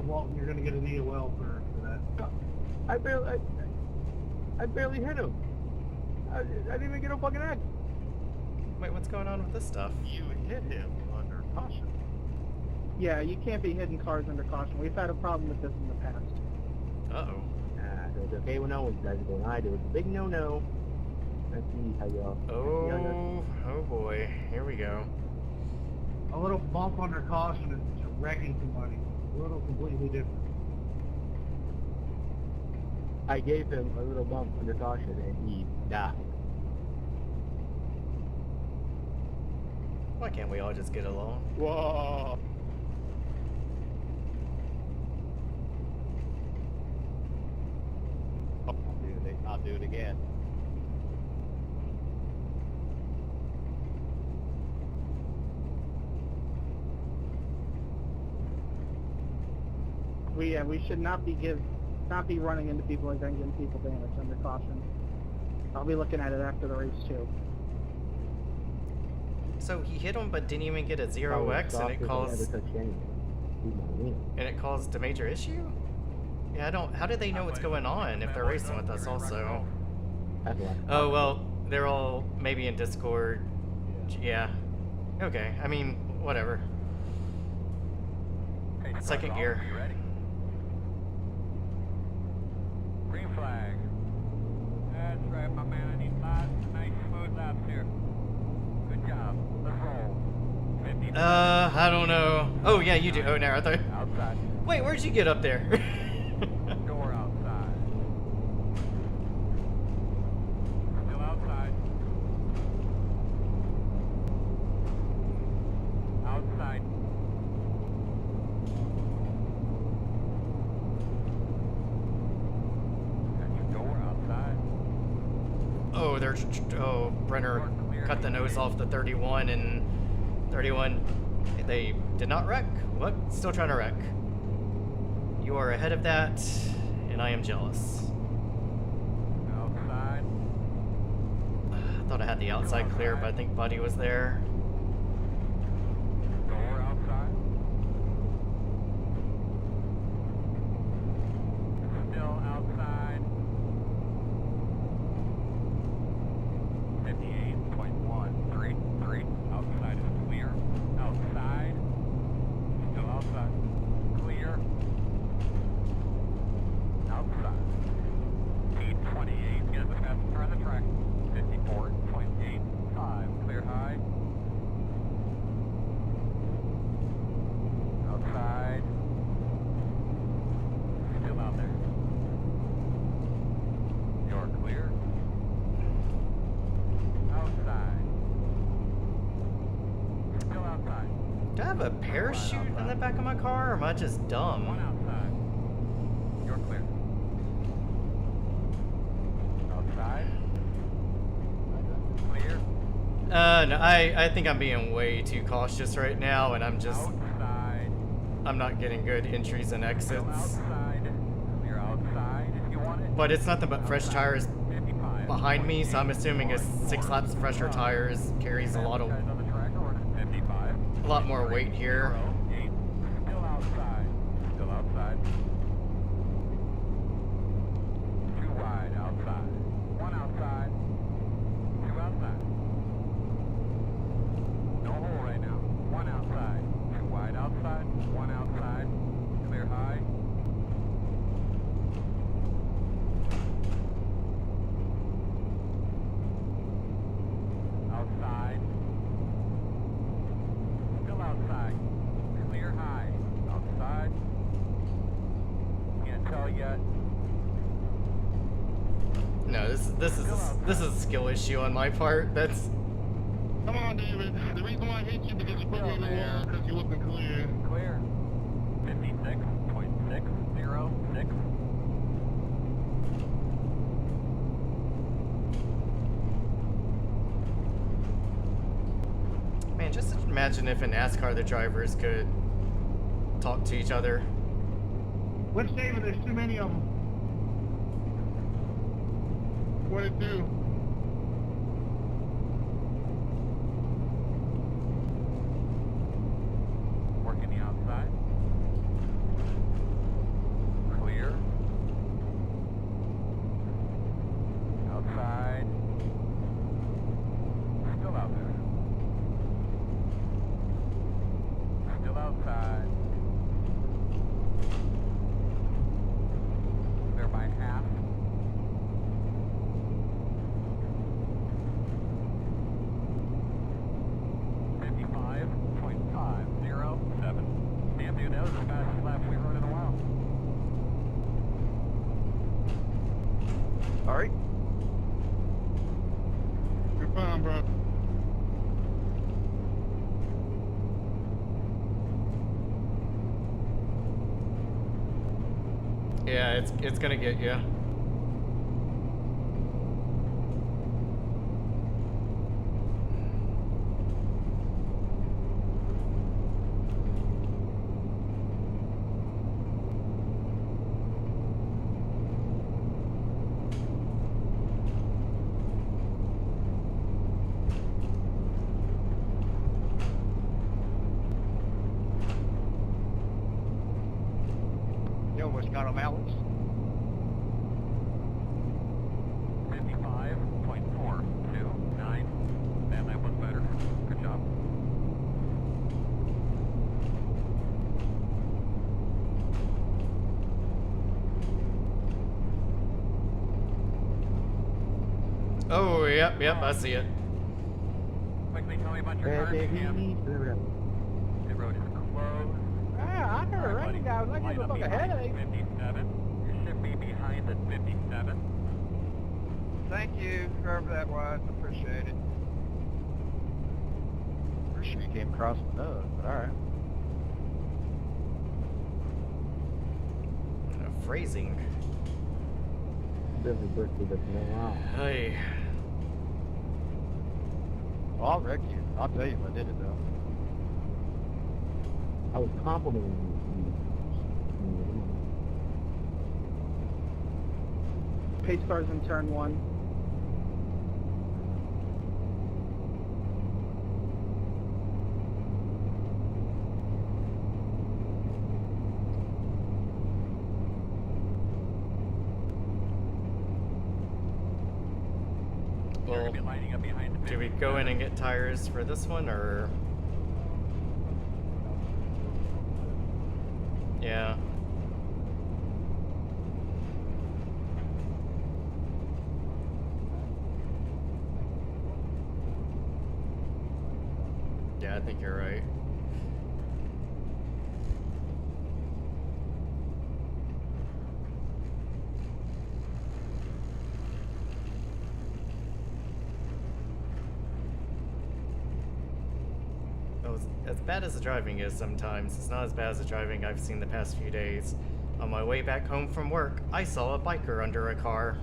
Walton, you're gonna get an EOL for that. I barely hit him. I didn't even get a fucking X. Wait, what's going on with this stuff? You hit him under caution. Yeah, you can't be hitting cars under caution. We've had a problem with this in the past. Uh-oh. So it's okay when no one does it, and I do. It's a big no-no. Let's see how y'all... Oh boy. Here we go. A little bump under caution is wrecking somebody. A little completely different. I gave him a little bump under caution, and he died. Why can't we all just get along? Whoa! I'll do it again. We should not be running into people like that and getting people damage under caution. I'll be looking at it after the race too. So he hit him, but didn't even get a 0x, and it caused a major issue? Yeah, I don't. How do they know what's going on if they're racing with us also? Oh well, they're all maybe in Discord. Yeah. Okay. I mean, whatever. Second gear. You ready? Green flag. That's right, my man. I need lots of nice smooth laps here. Good job. Let's roll. 50. I don't know. Oh yeah, you do. Oh no, I thought. Outside. Wait, where'd you get up there? Door outside. Still outside. Outside. Got your door outside. Oh, there's. Oh, Brenner cut the nose off the 31, and 31. They did not wreck. What? Still trying to wreck. You are ahead of that, and I am jealous. Outside. I thought I had the outside clear, but I think Buddy was there. Door outside. Still outside. 58.133. Outside is clear. Outside. Still outside. Clear. Outside. P28. Get the passenger on the track. 54.85. Clear high. Outside. Still out there. You're clear. Outside. Still outside. Do I have a parachute in the back of my car, or am I just One dumb? outside. You're clear. Outside. Clear. No, I think I'm being way too cautious right now, and I'm just. Outside. I'm not getting good entries and Still exits. outside. Clear outside if you want it. But it's nothing but fresh tires 55. behind me, so I'm assuming a 6 laps of fresher tires carries a lot Guys on the track are running 55. more weight here. 8. Still outside. Still outside. Too wide outside. One outside. Two outside. No hole right now. One outside. Too wide outside. One outside. Clear high. Outside. Still outside. Clear high. Outside. Can't tell yet. No, this is a skill issue on my part. That's. Come on, David. The reason why I hit you because you put me in the wall because you wasn't clear. Clear. 56.606. Man, just imagine if in NASCAR the drivers could talk to each other. Which David? There's too many of them. 22. Working the outside. That was the fastest lap we rode in a while. Alright. You're fine, bro. Yeah, it's gonna get you. You almost got them out. 55.429. Man, that was better. Good job. Oh, yep, I see it. Quickly tell me about your car, Cam. The road is closed. Ah, I never recognized. I Line give a up fuck behind ahead. 57. You should be behind at 57. Thank you, whoever that was. Appreciate it. Pretty sure you came across with none, but alright. Phrasing. Hey. Well, I'll wreck you. I'll tell you if I did it though. I was complimenting you. Pace cars in turn 1. You're Well, going to be lining up behind the do we go in and get tires for this one, or? Yeah. Yeah, I think you're right. As bad as the driving is sometimes, it's not as bad as the driving I've seen the past few days. On my way back home from work, I saw a biker under a car.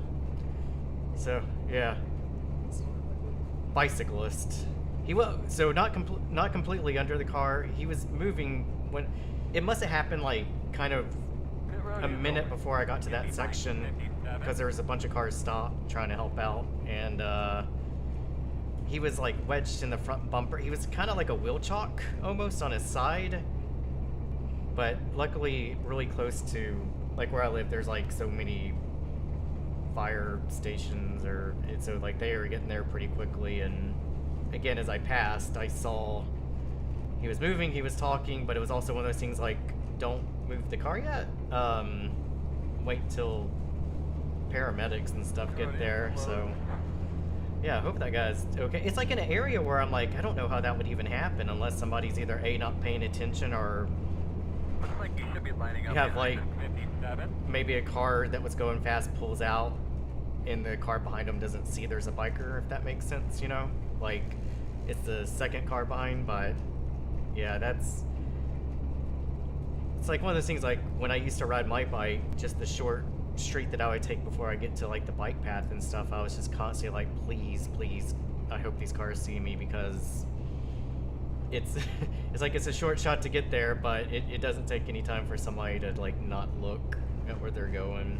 So, yeah. Bicyclist. He was, so not completely under the car. He was moving when, it must have happened like kind of a minute before I got to that section, because there was a bunch of cars stopped trying to help out, and he was like wedged in the front bumper. He was kind of like a wheel chock almost on his side, but luckily really close to like where I live. There's like so many fire stations, or so like they were getting there pretty quickly. And again, as I passed, I saw he was moving, he was talking, but it was also one of those things like, don't move the car yet. Wait till paramedics and stuff get there. So yeah, I hope that guy's okay. It's like in an area where I'm like, I don't know how that would even happen unless somebody's either A, not paying attention, or Looks like you should be lining up you have behind like 57. maybe a car that was going fast pulls out and the car behind him doesn't see there's a biker, if that makes sense, you know? Like, it's the second car behind, but yeah, it's like one of those things like when I used to ride my bike, just the short street that I would take before I get to like the bike path and stuff, I was just constantly like, please, I hope these cars see me, because it's it's like it's a short shot to get there, but it doesn't take any time for somebody to like not look at where they're going.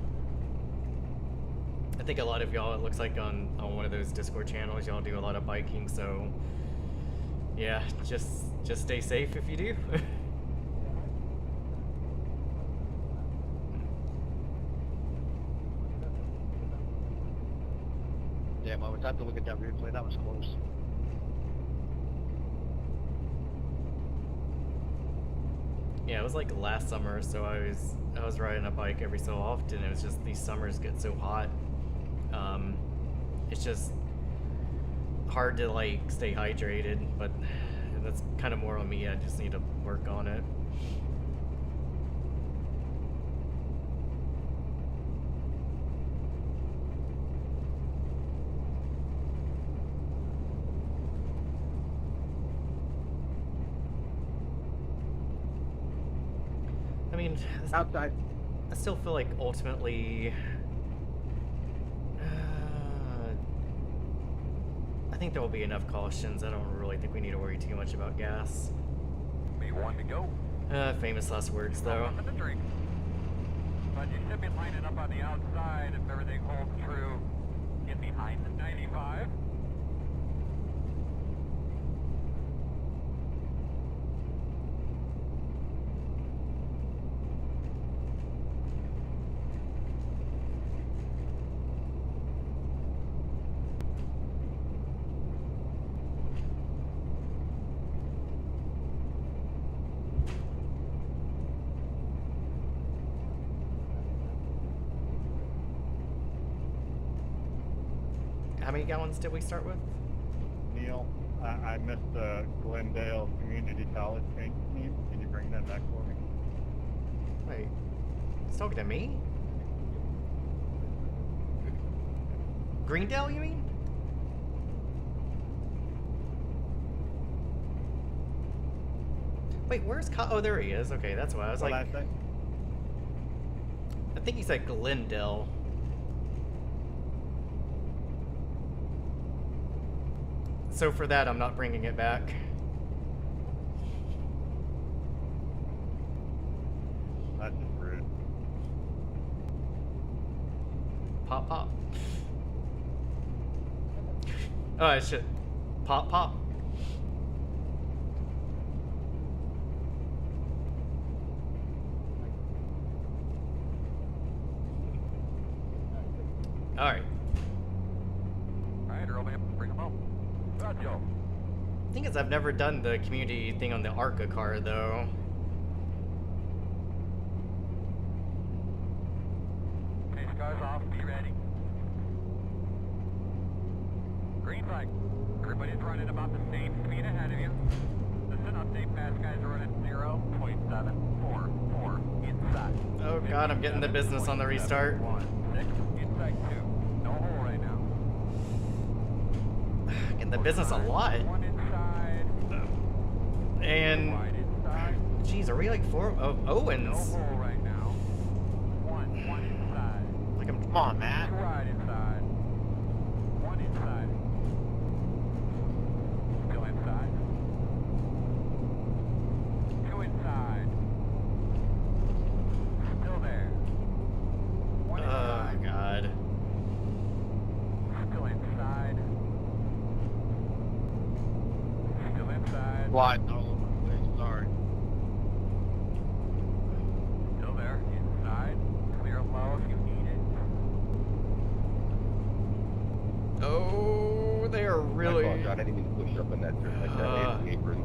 I think a lot of y'all, it looks like on one of those Discord channels, y'all do a lot of biking, so yeah, just stay safe if you do. Damn, I would have to look at that replay. That was close. Yeah, it was like last summer, so I was riding a bike every so often. It was just these summers get so hot. It's just hard to like stay hydrated, but that's kind of more on me. I just need to work on it. I mean, Outside. I still feel like ultimately, I think there will be enough cautions. I don't really think we need to worry too much about gas. B1 to go. Famous last words, though. Nothing to drink. But you should be lining up on the outside if everything holds true. Get behind the 95. How many gallons did we start with? Neil, I missed the Glendale Community College paint scheme. Can you bring that back for me? Wait, he's talking to me? Greendale, you mean? Wait, where's Oh, there he is. Okay, that's why I was What'd like. I say? I think he said Glendale. So for that, I'm not bringing it back. That's just rude. Pop, pop. Oh, I should. Pop, pop. All right. Alright, Earl, man, bring them home. Roger. Thing is, I've never done the community thing on the ARCA car, though. Pace cars off, be ready. Green flag. Everybody's running about the same speed ahead of you. This is an update. Fast guys are running 0.744 inside. Oh god, I'm getting the business on the restart. 6 inside 2. No hole right now. Getting the business a lot. 1 inside. And Wide inside. geez, are we like No Owens? hole right now. 1 inside. Like I'm. Come on, Matt. 2 right inside. 1 inside. Still inside. 2 inside. Still there. 1 Oh inside. god. Still inside. Still inside. Sliding all over the place. Sorry. Still there. Inside. Clear low if you need it. Oh, they are My really. fault, John. I didn't mean to push up in that turn like that. I hit the apron.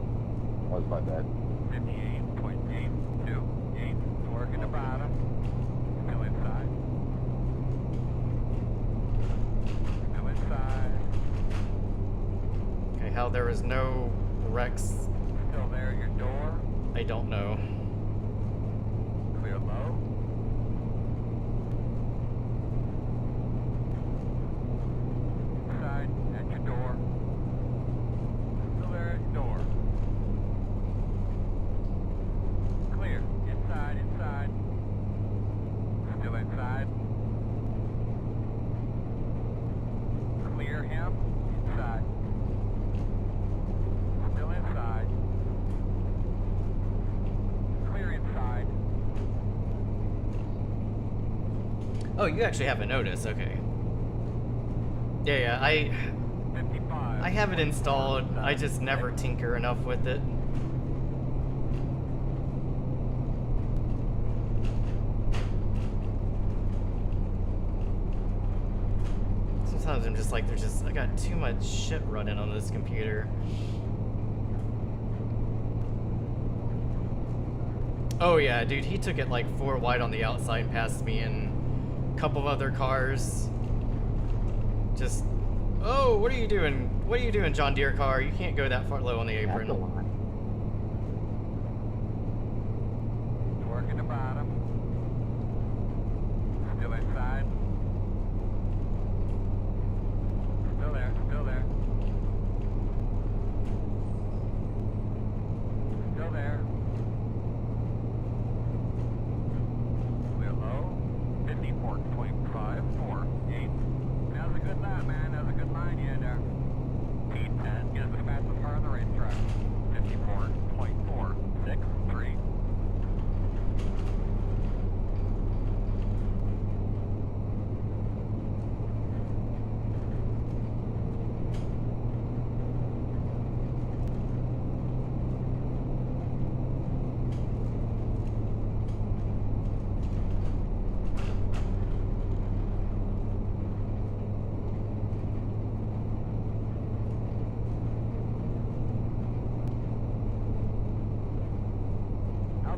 That was my bad. 58.82. 8. Working the bottom. Still inside. Still inside. Okay, how there is no wrecks, Still there. Your door. I don't know. Clear low. Inside at your door. Still there at your door. Clear. Inside, inside. Still inside. Clear him. Inside. Still inside. Clear inside. Oh, you actually have a notice. Okay. Yeah, I 55. have it installed. I just never tinker enough with it. Sometimes I'm just like, I got too much shit running on this computer. Oh yeah, dude, he took it like 4 wide on the outside and passed me and a couple of other cars. Just, oh, what are you doing? What are you doing, John Deere car? You can't go that far low on the apron. That's a lot. Working the bottom. Still inside. Still there, still there. Still there.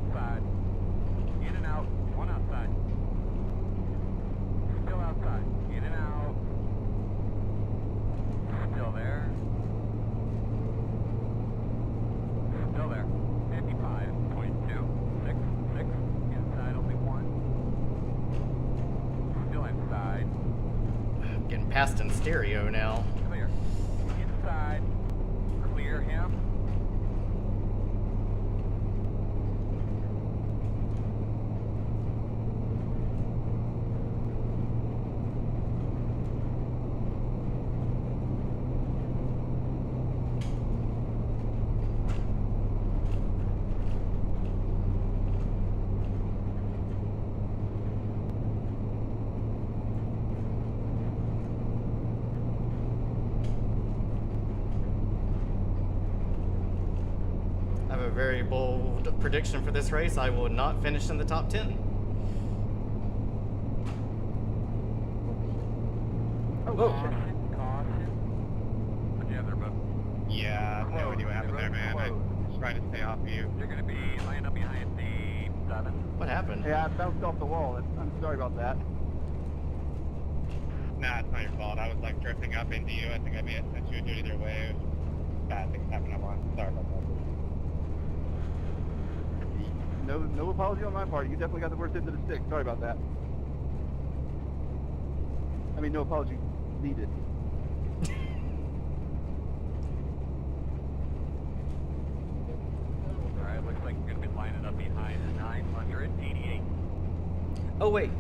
outside. In and out. One outside. Still outside. In and out. Still there. Still there. 55.266. Inside only one. Still inside. Getting past in stereo now. Clear. Inside. Clear him. I have a very bold prediction for this race. I will not finish in the top 10. Oh, Whoa. Caution. What'd you have there, bud? Yeah, no idea what happened there, man. I'm trying to stay off of you. You're gonna be laying up behind the 7. What happened? Yeah, I bounced off the wall. I'm sorry about that. Nah, it's not your fault. I was like drifting up into you. I think I may have sent you a dude either way. Bad things happen up on. Sorry about that. No apology on my part. You definitely got the worst end of the stick. Sorry about that. I mean, no apology needed. Alright, looks like you're gonna be lining up behind the 988. Oh, wait.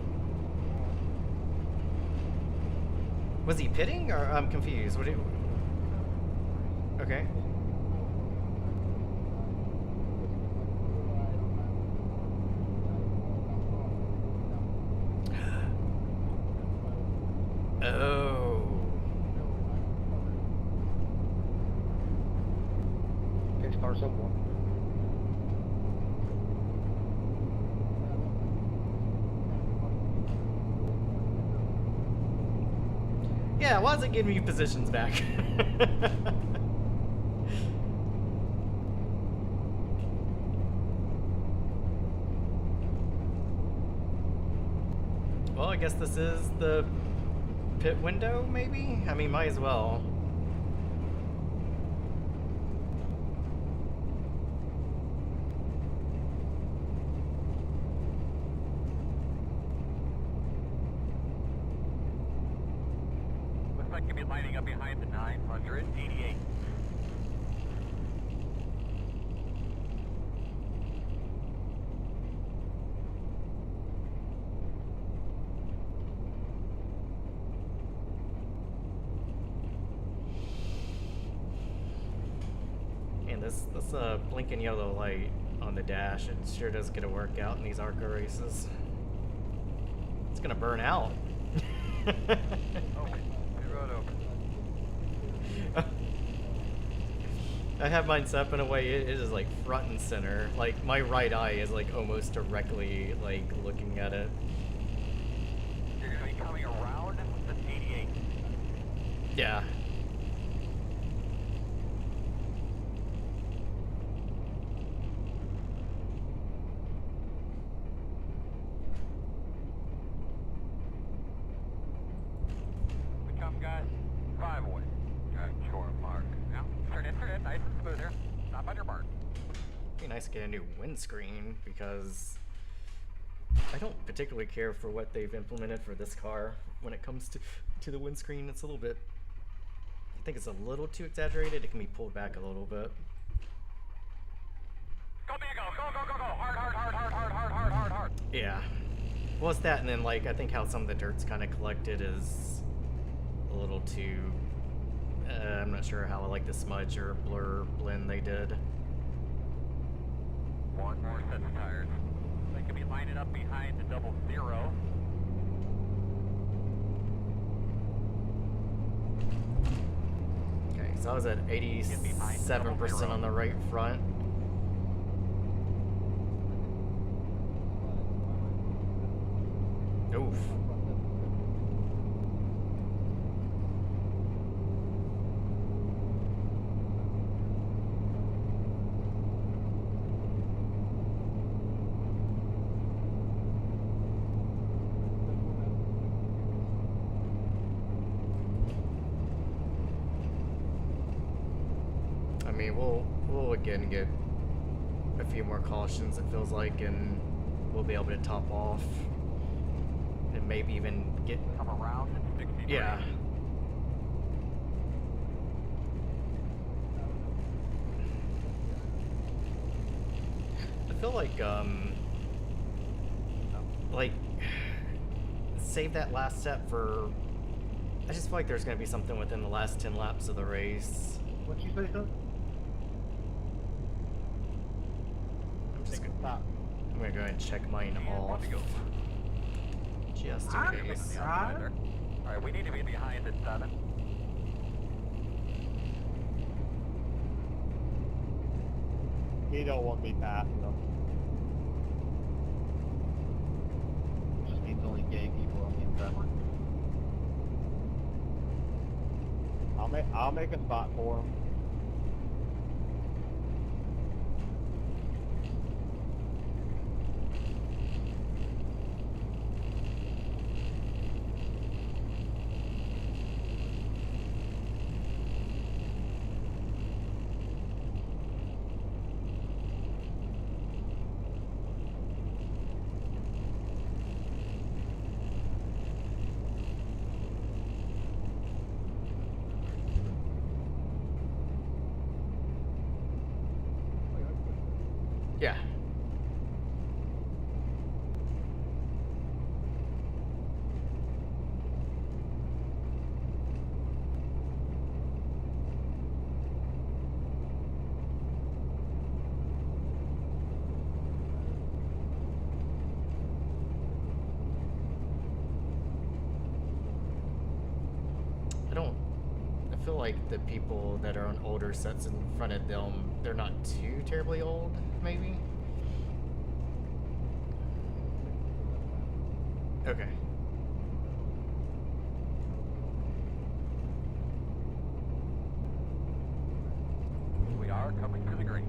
Was he pitting, or I'm confused? What do you... Okay. Oh. Okay, star someone. Yeah, why is it giving you positions back? Well, I guess this is the pit window, maybe? I mean, might as well. Looks like you'll be lining up behind the 988. And this blinking yellow light on the dash, it sure does get a workout in these ARCA races. It's gonna burn out. Oh, we rode over. I have mine set up in a way it is like front and center. Like my right eye is like almost directly like looking at it. You're gonna be coming around the 88. Yeah. We come, guys. 5 away. Got short mark. Now, turn in, nice and smooth here. Stop on your mark. Be nice to get a new windscreen because I don't particularly care for what they've implemented for this car when it comes to the windscreen. It's a little bit, I think it's a little too exaggerated. It can be pulled back a little bit. Go, man, go, go, go, go, go. Hard, hard, hard, hard, hard, hard, hard, hard, hard. Yeah. Well, it's that, and then like I think how some of the dirt's kind of collected is a little too. I'm not sure how like the smudge or blur blend they did. One more set of tires. They could be lining up behind the 00. Okay, so I was at 87% on the right front. Oof. again, get a few more cautions, it feels like, and we'll be able to top off. And maybe even get... Come around at 63. Yeah. I feel like, save that last step for... I just feel like there's going to be something within the last 10 laps of the race. What'd you say, sir? I'm just going to... I'm going to go ahead and check mine off. Just in case. Alright, we need to be behind at 7. He don't want me past him. Just means only gay people on the inside. I'll make a spot for him. Yeah. I feel like the people that are on older sets in front of them, they're not too terribly old, maybe? Okay. We are coming to the green.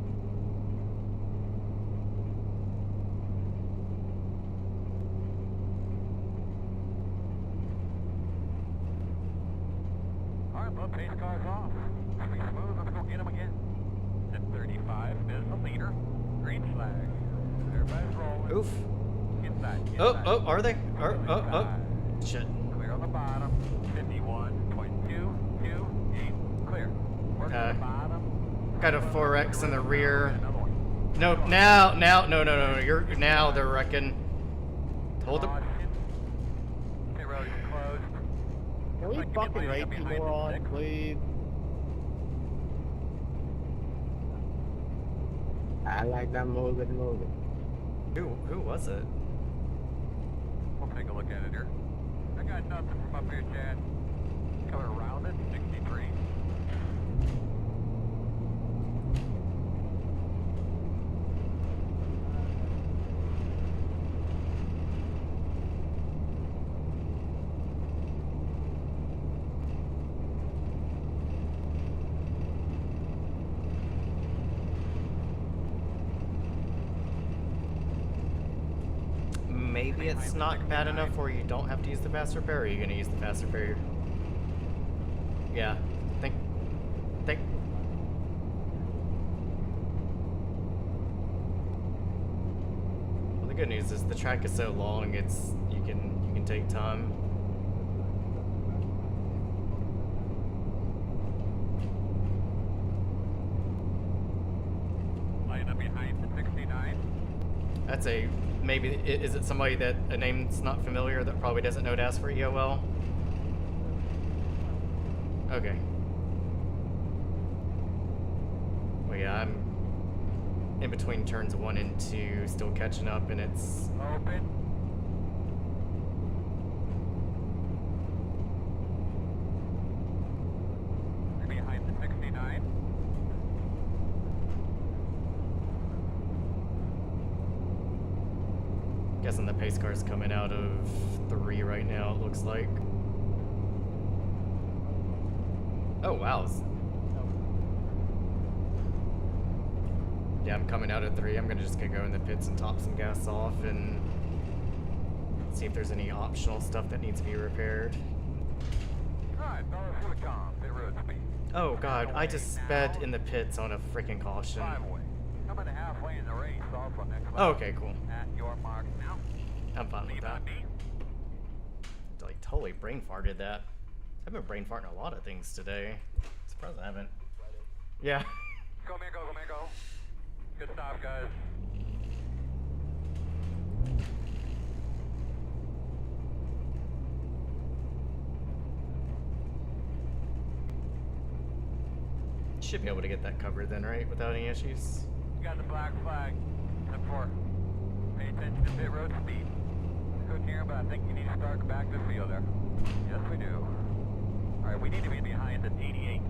Alright, both pace cars off. Pretty smooth, let's go get them again. At 35 is the leader. Green flag. Everybody's rolling. Oof. Inside. Oh, are they? Oh. Shit. Clear on the bottom. 51.228. Clear. Work on the bottom. Got a 4X in the rear. Another one. No, no. You're now they're wrecking. Hold them. Pit road is closed. Can we fucking race you more on, please? I like that moving. Who was it? We'll take a look at it here. I got nothing from up here, Chad. Coming around at 63. Maybe it's not bad enough where you don't have to use the fast repair, or are you gonna use the fast repair? Yeah, think. Well, the good news is the track is so long, you can take time. Line up behind the 69. That's maybe, is it somebody that a name's not familiar that probably doesn't know to ask for EOL? Okay. Well, yeah, I'm in between turns 1 and 2, still catching up, and it's... Open. You're behind the 69. Guessing the pace car's coming out of 3 right now, it looks like. Oh, wow. Yeah, I'm coming out at 3. I'm just gonna go in the pits and top some gas off and see if there's any optional stuff that needs to be repaired. Alright, fellas, here we come. Pit road speed. Oh god, I just sped in the pits on a freaking caution. 5 away. Coming to halfway in the race, also next lap. Oh, okay, cool. At your mark now. I'm fine with Leave that. on me. Like, totally brain farted that. I've been brain farting a lot of things today. Surprised I haven't. Yeah. Go, man, go, go, man, go. Good stop, guys. Should be able to get that covered then, right? Without any issues. You got the black flag. Step 4. Pay attention to pit road speed. Couldn't hear, but I think you need to start back to the field there. Yes, we do. Alright, we need to be behind at 88.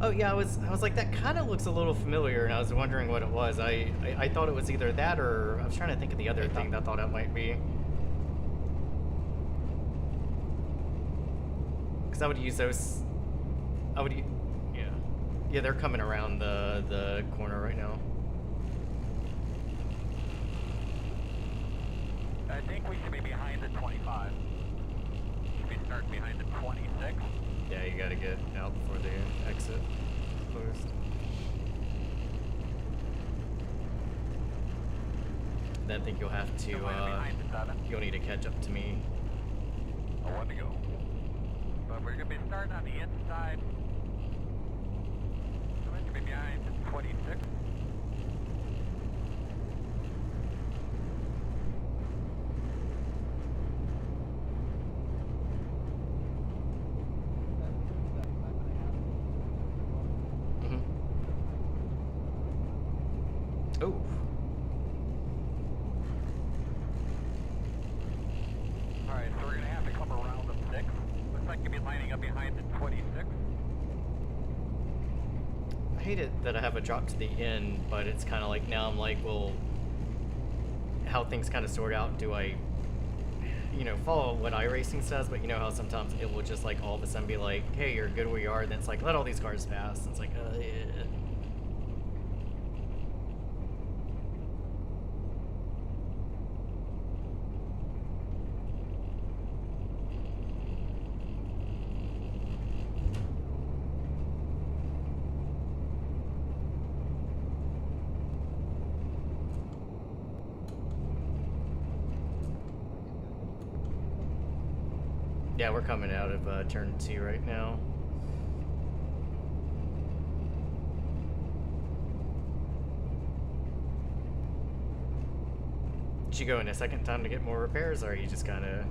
Oh yeah, I was like, that kind of looks a little familiar, and I was wondering what it was. I thought it was either that, or I was trying to think of the other thing that I thought it might be. Because I would use those. Yeah, they're coming around the corner right now. I think we should be behind the 25. Should be starting behind the 26. Yeah, you gotta get out before the exit closed. Then I think you'll have to, you'll need to catch up to me. I want to go. But we're gonna be starting on the inside. So we should be behind the 26. Oh. Alright, so we're going to have to come around the 6. Looks like you'll be lining up behind the 26. I hate it that I have a drop to the end, but it's kind of like, now I'm like, well, how things kind of sort out. Do I, you know, follow what iRacing says, but you know how sometimes it will just like all of a sudden be like, hey, you're good where you are, and then it's like, let all these cars pass. And it's like, yeah. Yeah, we're coming out of turn 2 right now. Did you go in a second time to get more repairs, or are you just kind of...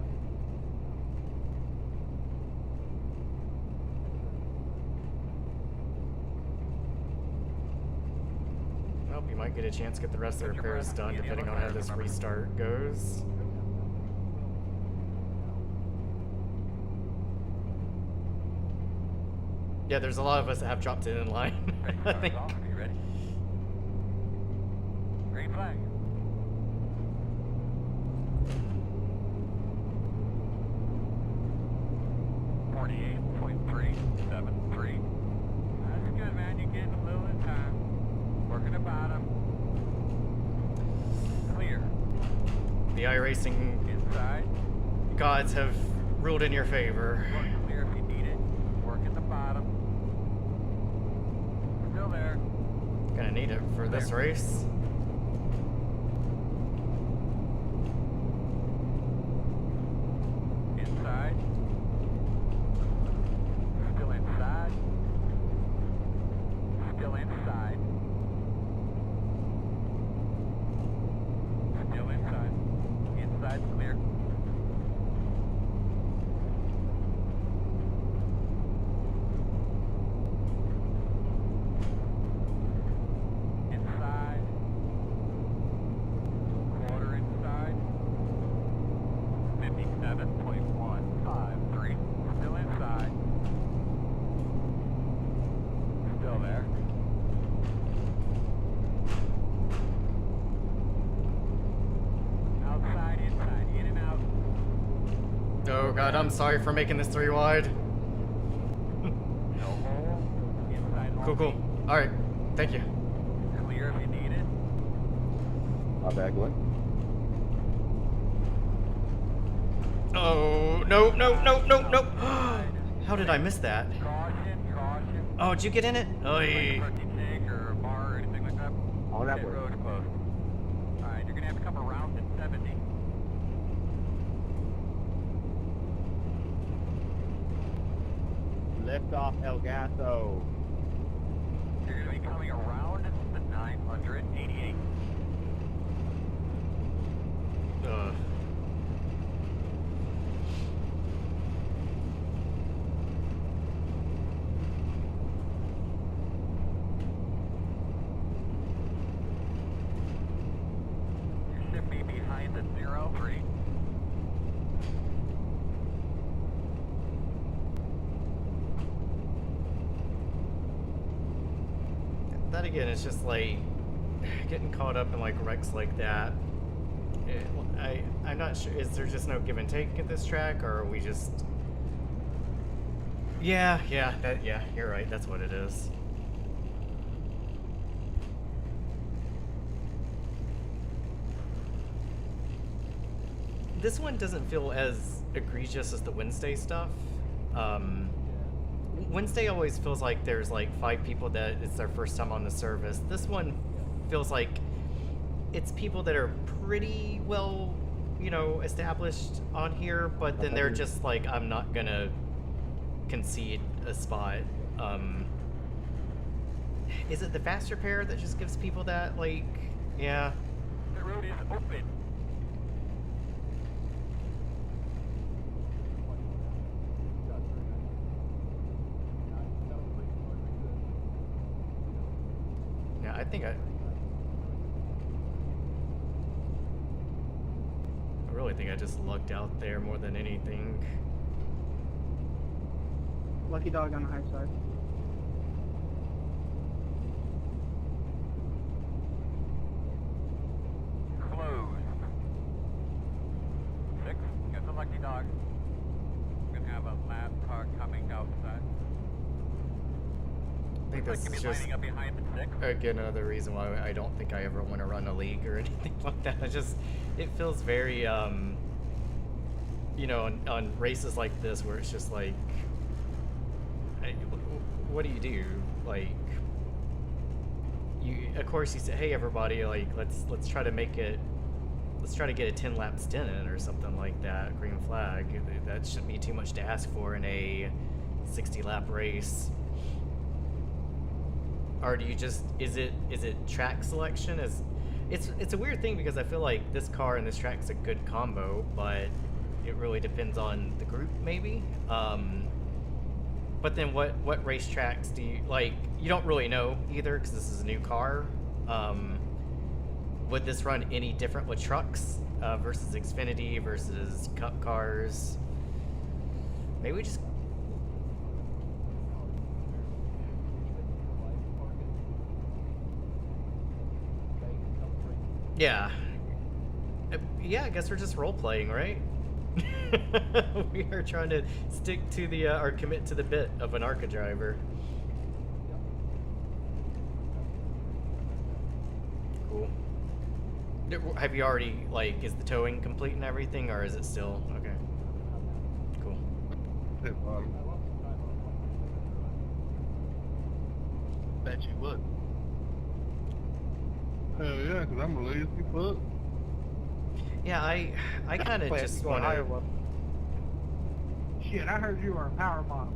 Well, you might get a chance to get the rest of the repairs done depending on how this restart goes. Yeah, there's a lot of us that have dropped it in line. I think. Are you ready? Green flag. .373. That's good, man. You're getting a little in time. Working the bottom. Clear. The iRacing Inside. gods have ruled in your favor. Going clear if you need it. Working the bottom. Still there. Gonna need it for this race. Inside. Still inside. Still inside. Still inside. Inside's clear. Inside. Quarter inside. 57.153. Still inside. Still there. God, I'm sorry for making this 3 wide. No hole. Inside hole. Cool, cool. Alright, thank you. Clear if you need it. My bad, Glenn. Oh, no, no, no, no, no. How did I miss that? Caution, caution. Oh, did you get in it? Oy. Parking tank or a bar or anything like that. All that Pit works. road closed. Alright, you're gonna have to come around at 70. Lift off El Gato. You're gonna be coming around the 988. You should be behind the 03. That again, it's just like getting caught up in like wrecks like that. I'm not sure. Is there just no give and take at this track, or are we just? Yeah, you're right. That's what it is. This one doesn't feel as egregious as the Wednesday stuff. Wednesday always feels like there's like 5 people that it's their first time on the service. This one feels like it's people that are pretty well, you know, established on here, but then they're just like, I'm not gonna concede a spot. Is it the fast repair that just gives people that, like, yeah? The road is open. Yeah, I think I really think I just lucked out there more than anything. Lucky dog on the high side. Closed. 6. Get the lucky dog. We're gonna have a lab car coming outside. I think Looks this like is you'll be just lining up behind the 6. again another reason why I don't think I ever want to run a league or anything like that. It feels very you know, on races like this where it's just like, what do you do? Like, you of course you say, hey everybody, like let's try to make it, let's try to get a 10 lap stint in or something like that. Green flag. That shouldn't be too much to ask for in a 60 lap race. Or do you just, is it track selection? It's a weird thing because I feel like this car and this track is a good combo, but it really depends on the group maybe. But then what racetracks do you like? You don't really know either because this is a new car. Would this run any different with trucks versus Xfinity versus Cup cars? Maybe we just. Yeah. Yeah, I guess we're just role-playing, right? We are trying to stick to the, or commit to the bit of an ARCA driver. Cool. Have you already, like, is the towing complete and everything, or is it still? Okay. Cool. Bet you would. Hell yeah, because I'm a lazy fuck. Yeah, I kind of just want to. Shit, I heard you were a power model.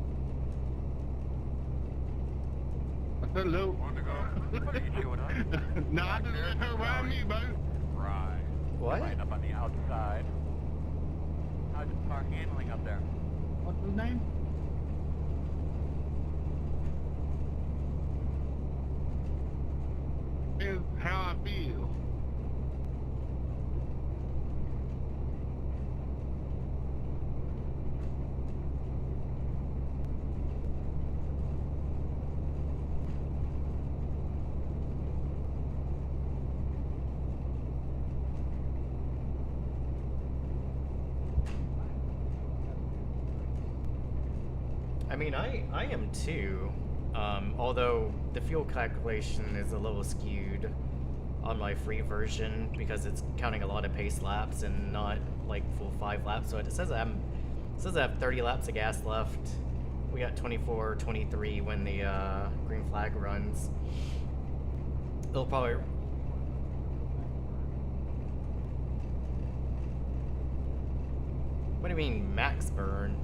Hello. Want to go? What are you doing, huh? Nah, I just let her ride me, baby. Right. What? Right up on the outside. How's the car handling up there? What's his name? Is how I feel. I mean, I am too. Although the fuel calculation is a little skewed on my free version because it's counting a lot of pace laps and not like full 5 laps. So it says I have 30 laps of gas left. We got 24, 23 when the green flag runs. It'll probably. What do you mean max burn?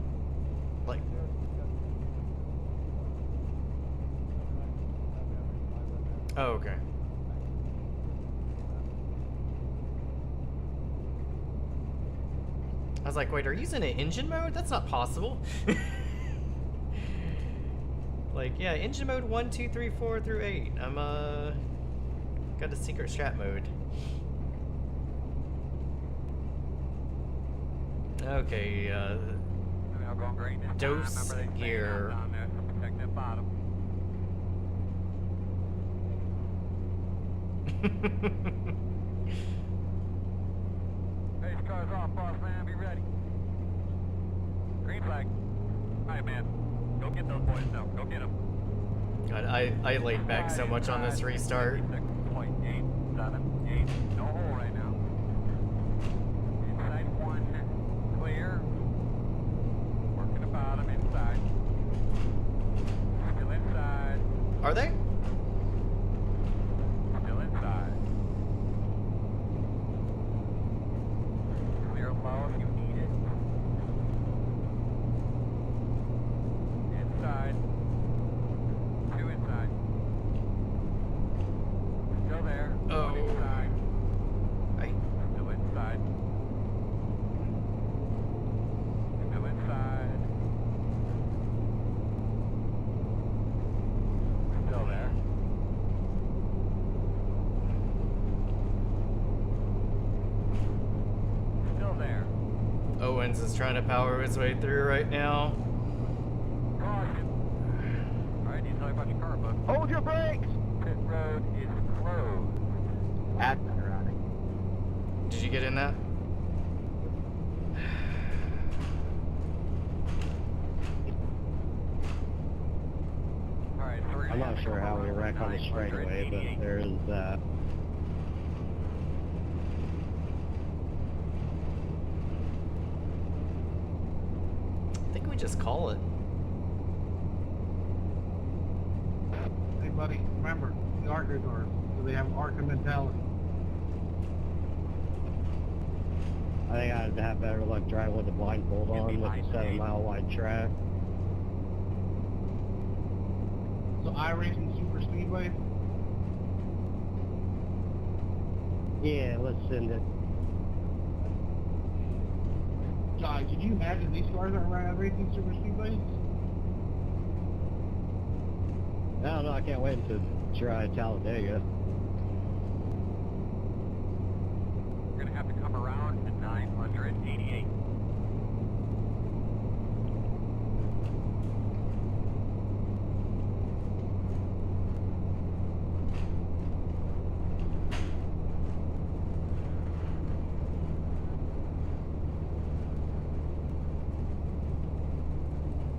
Like. Oh, okay. I was like, wait, are you using an engine mode? That's not possible. Like, yeah, engine mode 1, 2, 3, 4 through 8. I'm got a secret strat mode. Okay, dose gear. Pace car's off, boss man. Be ready. Green flag. Alright, man. Go get those boys now. Go get them. God, I laid back so much on this restart. 6.878. No hole right now. Inside 1. Clear. Working the bottom inside. Still inside. Are they? Still inside. Clear low if you need it. Inside. 2 inside. Still there. Oh. 1 inside. Right. Still inside. Still inside. Still there. Still there. Owens is trying to power his way through right now. Caution. Alright, need to tell you about your car, bud. Hold your brakes! Pit road is closed. Admin routing. Did you get in that? Alright, so we're I'm gonna not sure how we wreck on the straightaway, but there is that. I think we just call it. Hey, buddy, remember, the ARCA doors, so they have ARCA mentality. I think I'd have better luck driving with the blindfold on with a 7-mile wide track. So iRacing Super Speedway, Yeah, let's send it. Jai, could you imagine these cars aren't running iRacing Super Speedways? I don't know, I can't wait to try Talladega. We're gonna have to come around to 988.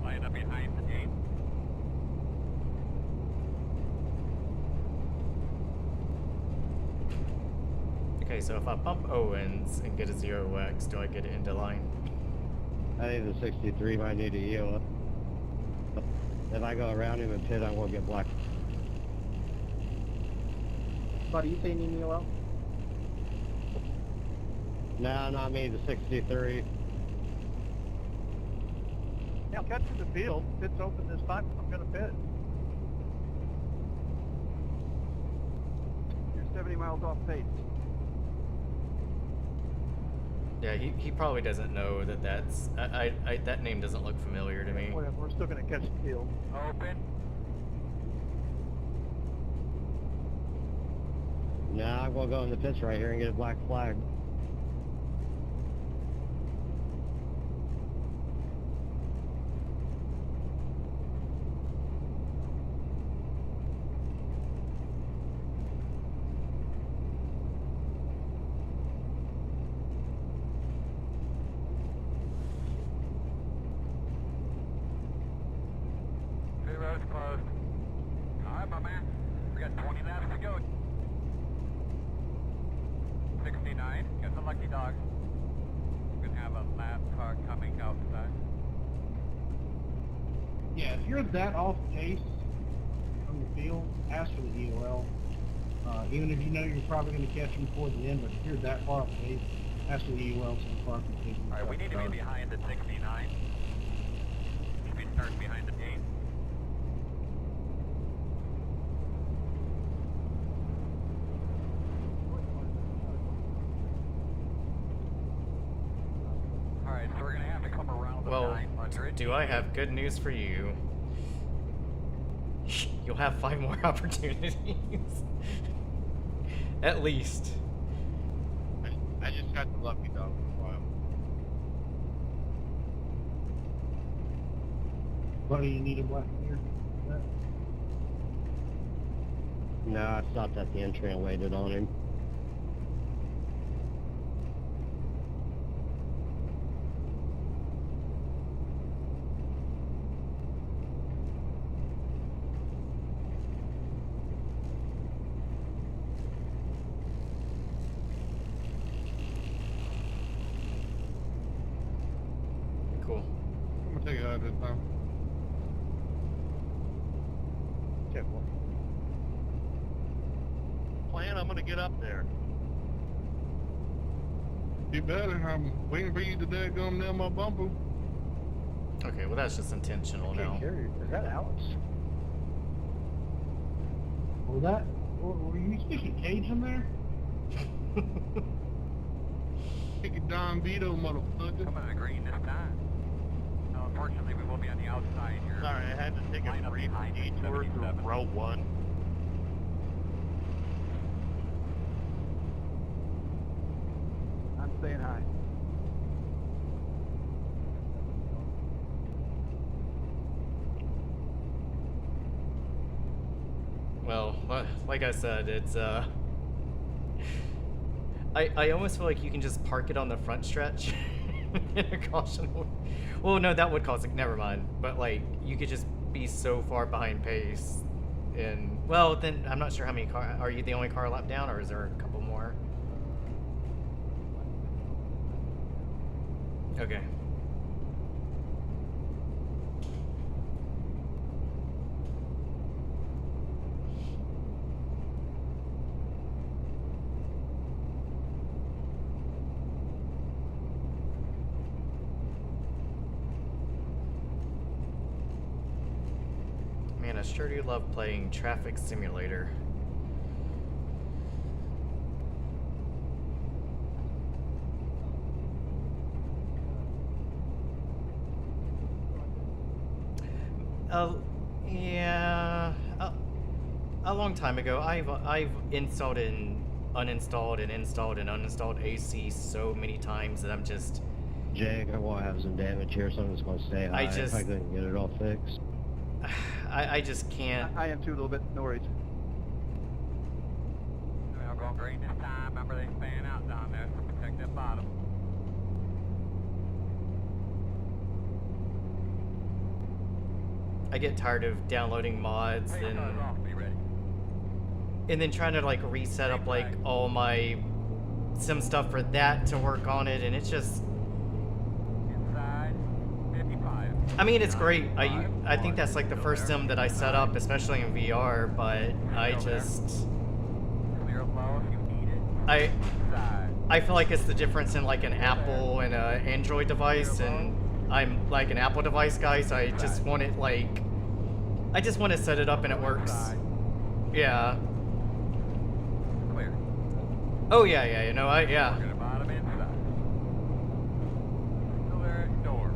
Line up behind the gate. Okay, so if I bump Owens and get a 0x, do I get it into line? I think the 63 might need to yield. If I go around him and pit, I won't get black. Buddy, you say you need me well? No, not me, the 63. Yeah, I'll catch you in the field. Pit's open this time. I'm gonna pit. You're 70 miles off pace. Yeah, he probably doesn't know that that's... that name doesn't look familiar to me. Whatever, we're still gonna catch the field. Open. No, I'm gonna go in the pits right here and get a black flag. my man. We got 20 laps to go. 69, got the lucky dog. We're gonna have a lap car coming outside. Yeah, if you're that off pace from the field, ask for the EOL. Even if you know you're probably going to catch them toward the end, but if you're that far off pace, ask for the EOL so the car can take you. Alright, we need to be behind the 69. Should be starting behind the gate. Alright, so we're going to have to come around the Well, 900. do I have good news for you? You'll have 5 more opportunities. At least. I just got the lucky dog for a while. What do you need a black here? No, I stopped at the entry and waited on him. Cool. I'm gonna take it out this time. Plan, I'm gonna get up there. You better. I'm waiting for you to dadgum nail my bumper. Okay, well that's just intentional now. Is that Alex? Was that? Were you speaking Cajun there? Take it Don Vito, motherfucker. Coming on green this time. No, unfortunately, we will be on the outside here. Sorry, I had to take Line a up brief behind detour through 77. row 1. I'm saying hi. Well, like I said, it's I almost feel like you can just park it on the front stretch in a caution. Well, no, that would cause it. Never mind. But like, you could just be so far behind pace, and well, then I'm not sure how many car. Are you the only car lap down, or is there a couple more? Okay. Man, I sure do love playing Traffic Simulator. Yeah, a long time ago. I've installed and uninstalled and installed and uninstalled AC so many times that I'm just. Jake, I will have some damage here, so I'm just gonna stay high if I couldn't get it all fixed. I just can't. I am too, a little bit. No worries. We're going green this time. Remember, they fan out down there, so protect that bottom. I get tired of downloading mods Hey, cars off. Be ready. and then trying to like reset up like all my sim stuff for that to work on it, and it's just. Inside, 55. I mean, it's great. I think that's like the first sim that I set up, especially in VR. But I just. Clear low if you need it. Inside. I feel like it's the difference in like an Apple and an Android device, and I'm like an Apple device guy, so I just want it like, I just want to set it up and it works. Yeah. Clear. Oh yeah, yeah, you know, yeah. We're gonna bottom inside. Clear door.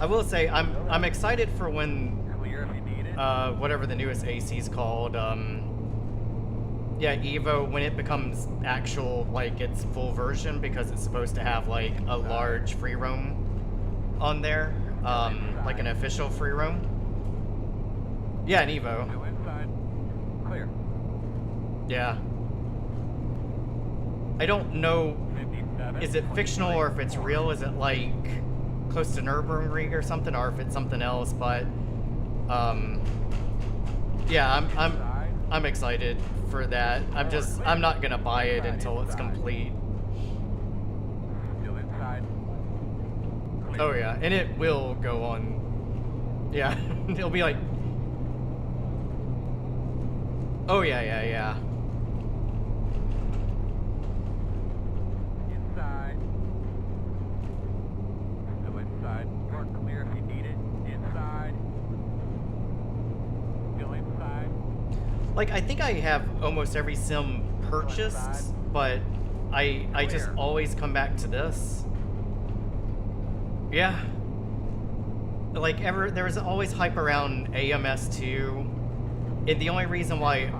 I will say I'm excited for when Clear if you need it. whatever the newest AC is called, yeah, Evo, when it becomes actual, like its full version, because it's supposed to have like a large free roam on there, like an official free roam. Yeah, an Evo. Go inside. Clear. Yeah. I don't know, 57. is it fictional or if it's real? Is it like close to Nürburgring or something, or if it's something else? But Yeah, I'm excited for that. I'm not gonna buy it until it's complete. Still inside. Oh yeah, and it will go on. Yeah, it'll be like. Oh yeah. Inside. Still inside. Door clear if you need it. Inside. Still inside. Like, I think I have almost every sim purchased, but I just always come back to this. Yeah. Like, there was always hype around AMS2, and the only reason why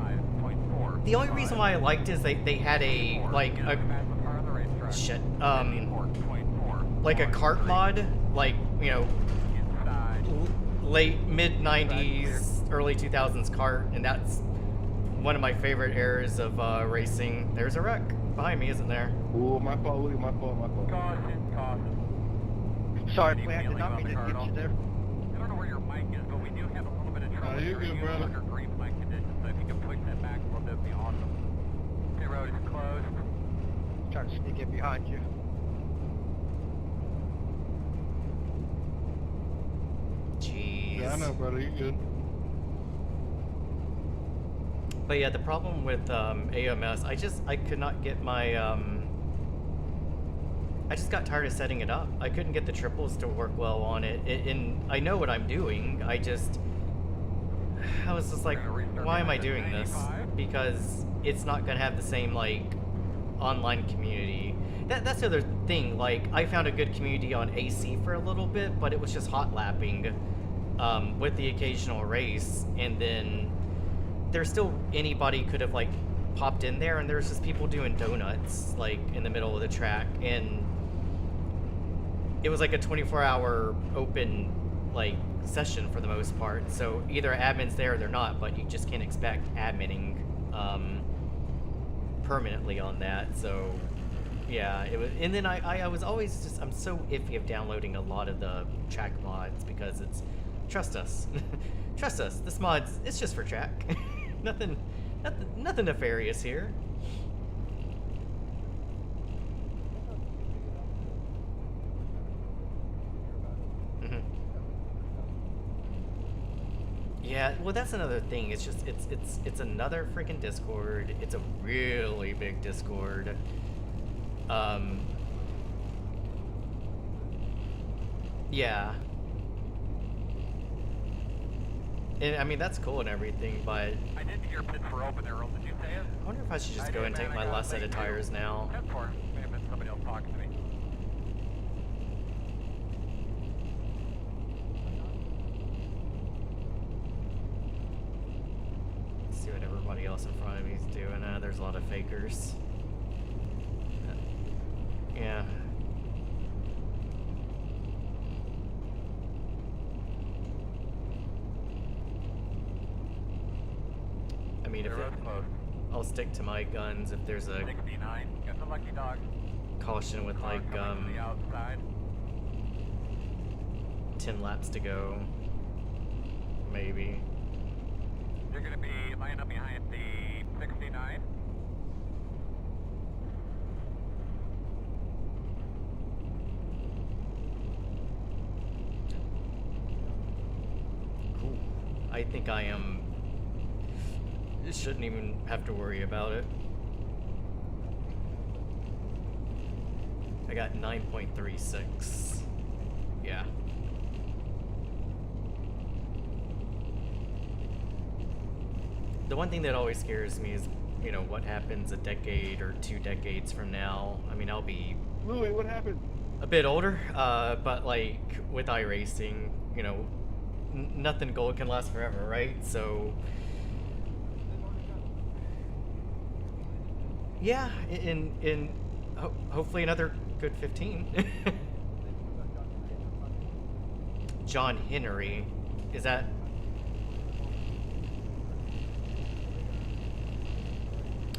I liked is they had a, like, a, shit, like a kart mod, like, you know, late, mid-90s, early 2000s kart, and that's one of my favorite eras of racing. There's a wreck behind me, isn't there? Ooh, my fault, Willie, my fault. Caution. Sorry, Plan, did not mean to get you there. I don't know where your mic is, but we do have a little bit of trouble you're good, hearing you brother. under green mic conditions, so if you can push that back a little bit, it'd be awesome. The road is closed. Trying to sneak in behind you. Jeez. Yeah, I know, brother. You good? But yeah, the problem with AMS, I could not get my I just got tired of setting it up. I couldn't get the triples to work well on it. And I know what I'm doing. I was just like, why am I doing this? Because it's not gonna have the same, like, online community. That's the other thing. Like, I found a good community on AC for a little bit, but it was just hot lapping with the occasional race, and then there's still anybody could have, like, popped in there, and there's just people doing donuts, like, in the middle of the track, and it was like a 24-hour open, like, session for the most part. So either admin's there or they're not, but you just can't expect adminning permanently on that. So yeah, it was. And then I was always just, I'm so iffy of downloading a lot of the track mods because it's, trust us, trust us. This mod's, it's just for track. nothing nefarious here. Yeah, well, that's another thing. It's just it's another freaking Discord. It's a really big Discord. Yeah. And I mean, that's cool and everything, but I didn't hear pits were open there, Earl. Did you say it? I wonder if I should just go and take my last set of tires now. 10-4. May have been somebody else talking to me. See what everybody else in front of me is doing. There's a lot of fakers. Yeah. I mean, if I'll stick to my guns if there's a 69. Got the lucky dog. caution with like Coming to the outside. 10 laps to go, maybe. You're gonna be lining up behind the 69. Cool. I think I am. Shouldn't even have to worry about it. I got 9.36. Yeah. The one thing that always scares me is, you know, what happens a decade or 2 decades from now. I mean, I'll be Louis, what happened? a bit older, but like with iRacing, you know, nothing gold can last forever, right? So yeah, in hopefully another good 15. John Henry, is that?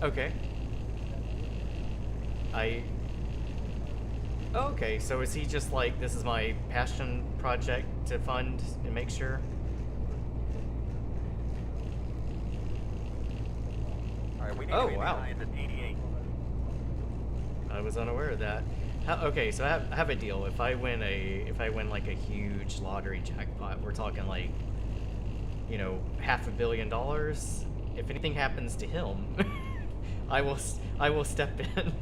Okay. Okay, so is he just like, this is my passion project to fund and make sure? Alright, we need Oh, to be wow. behind the 88. I was unaware of that. Okay, so I have a deal. If I win like a huge lottery jackpot, we're talking like, you know, $500 million. If anything happens to him, I will step in.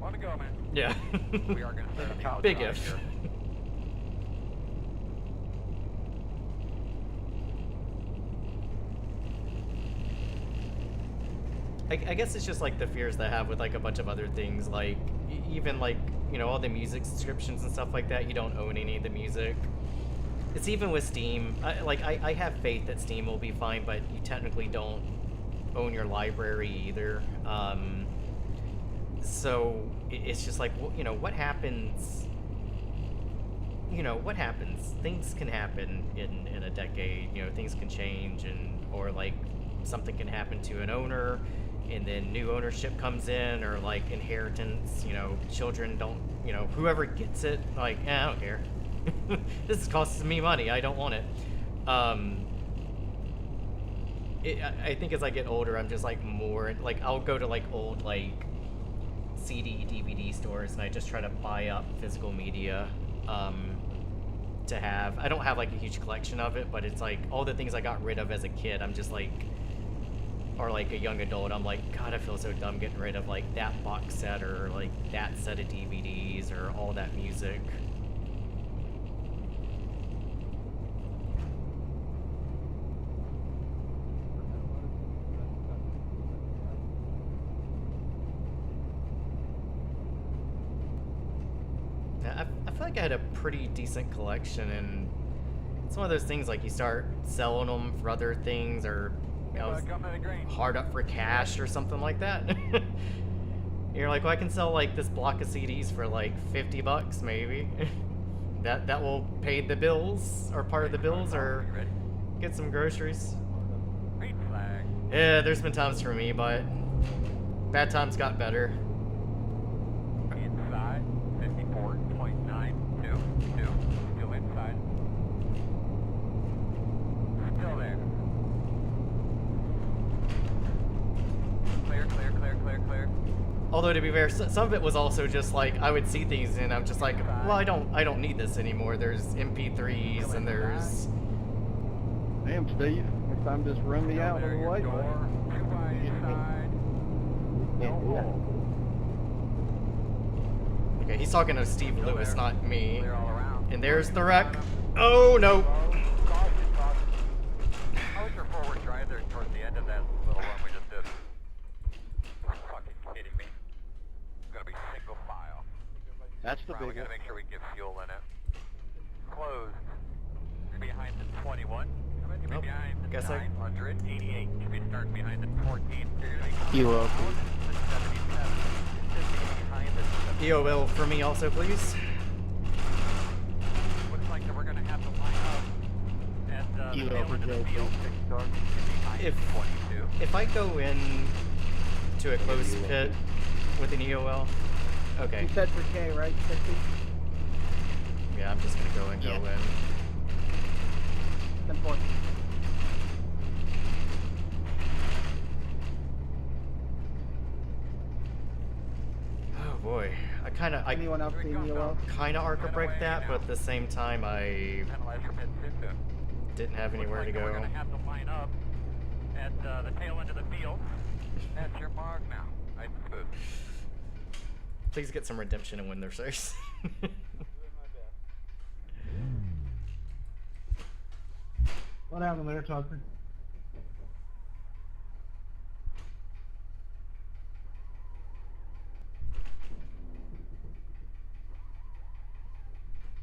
Want to go, man? Yeah. We are going to start a college Big drive if. here. I guess it's just like the fears that I have with like a bunch of other things, like even like, you know, all the music subscriptions and stuff like that. You don't own any of the music. It's even with Steam. I have faith that Steam will be fine, but you technically don't own your library either. So it's just like, you know, what happens? You know, what happens? Things can happen in a decade. You know, things can change, or like something can happen to an owner, and then new ownership comes in, or like inheritance. You know, children don't. You know, whoever gets it, like, I don't care. This is costing me money. I don't want it. I think as I get older, I'm just like more like I'll go to like old like CD, DVD stores, and I just try to buy up physical media to have. I don't have like a huge collection of it, but it's like all the things I got rid of as a kid. I'm just like, or like a young adult, I'm like, God, I feel so dumb getting rid of like that box set or like that set of DVDs or all that music. I feel like I had a pretty decent collection, and it's one of those things like you start selling them for other things, or you know, hard up for cash or something like that. You're like, well, I can sell like this block of CDs for like $50 maybe. that will pay the bills, or part of the bills, or get some groceries. Yeah, there's been times for me, but bad times got better. Inside, 54.922. Still inside. Still there. Clear, clear, clear, clear, clear. Although to be fair, some of it was also just like I would see things and I'm just like, well, I don't need this anymore. There's MP3s and there's. Damn, Steve. Next time just run me out of the way. Okay, he's talking to Steve Lewis, not me. And there's the wreck. Oh no. How was your forward drive there towards the end of that little run we just did? Are you fucking kidding me? It's gonna be single file. That's the We big gotta one. make sure we get fuel in it. Closed. You're behind the 21. You're Nope. behind the Guess I- 988. You'll be starting behind the 14. You're gonna be You will. the 77. Behind the 70. EOL for me also, please. Looks like that we're gonna have to line up at the You tail over end of the Joe, field. Behind If- 22. If I go in to a closed pit with an EOL, okay. You said for K, right? 60? Yeah, I'm just gonna go in. Then 40. Oh boy, I Anyone else see EOL? kind of ARCA break that, but at the same time I Penalize your pit soon. didn't have anywhere to Looks like go. We're gonna have to line up at the tail end of the field. That's your mark now. Nice and smooth. Please get some redemption and win their race. What happened there, Tucker?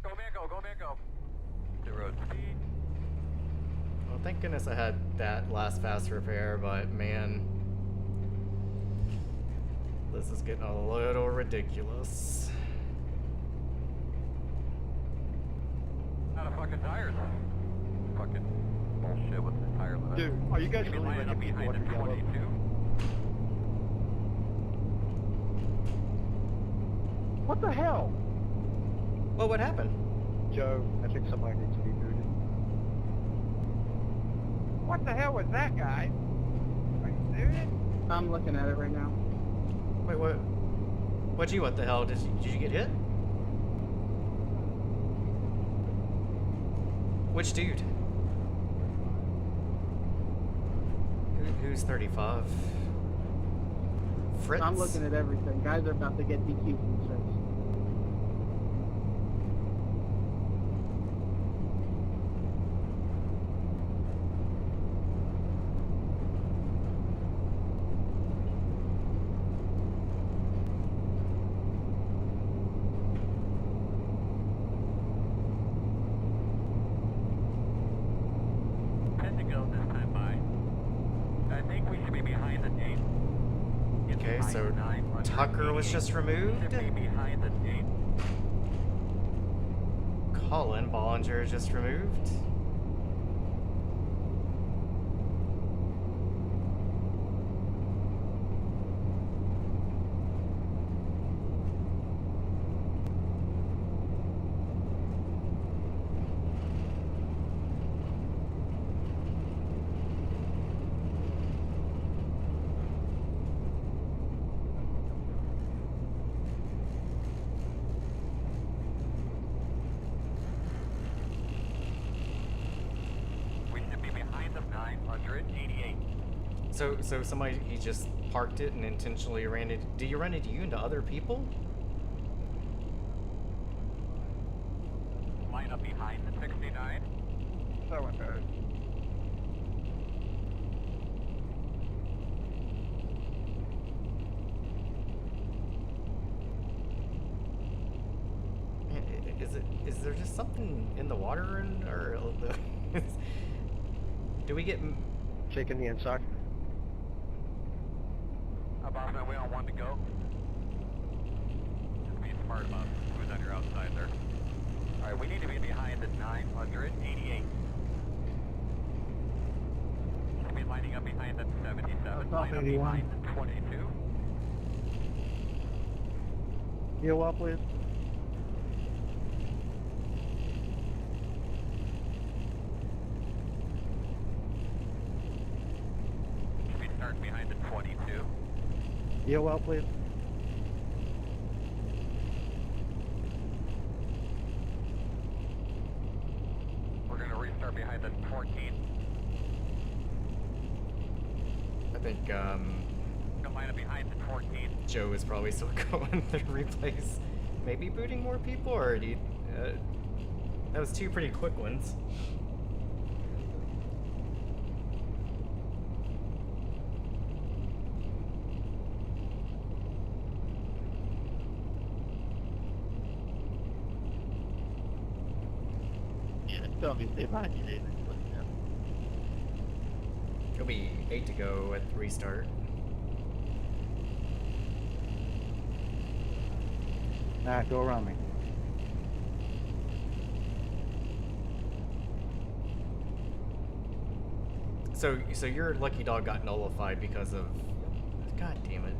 Go man, go, go man, go. The road speed. Well, thank goodness I had that last fast repair, but man, this is getting a little ridiculous. Out of fucking tires. Fucking bullshit with the tire limit. Dude, are you guys You'll be really lining up making behind people the under yellow? 22. What the hell? Well, what happened? Joe, I think somebody needs to be booted. What the hell was that, guy? Are you serious? I'm looking at it right now. Wait, what? What the hell? Did you get hit? Which dude? Who's 35? Fritz? I'm looking at everything. Guys are about to get DQ'd from this race. Okay, so Tucker was just removed. Colin Bollinger just removed. So somebody, he just parked it and intentionally ran it. Did you run into you into other people? Line up behind the 69. Someone heard. Is there just something in the water or do we get Shaking the inside. Bossman, we all want to go. Just be smart about who's on your outside there. Alright, we need to be behind the 988. Should be lining up behind the 77. Line up behind the 22. You well, please. Should be starting behind the 22. You well, please. We're going to restart behind the 14. I think Gonna line up behind the 14. Joe is probably still going through replays. Maybe booting more people, or do you, that was two pretty quick ones. Obviously, behind you, David. It'll be 8 to go at the restart. Alright, go around me. So your lucky dog got nullified because of... God damn it.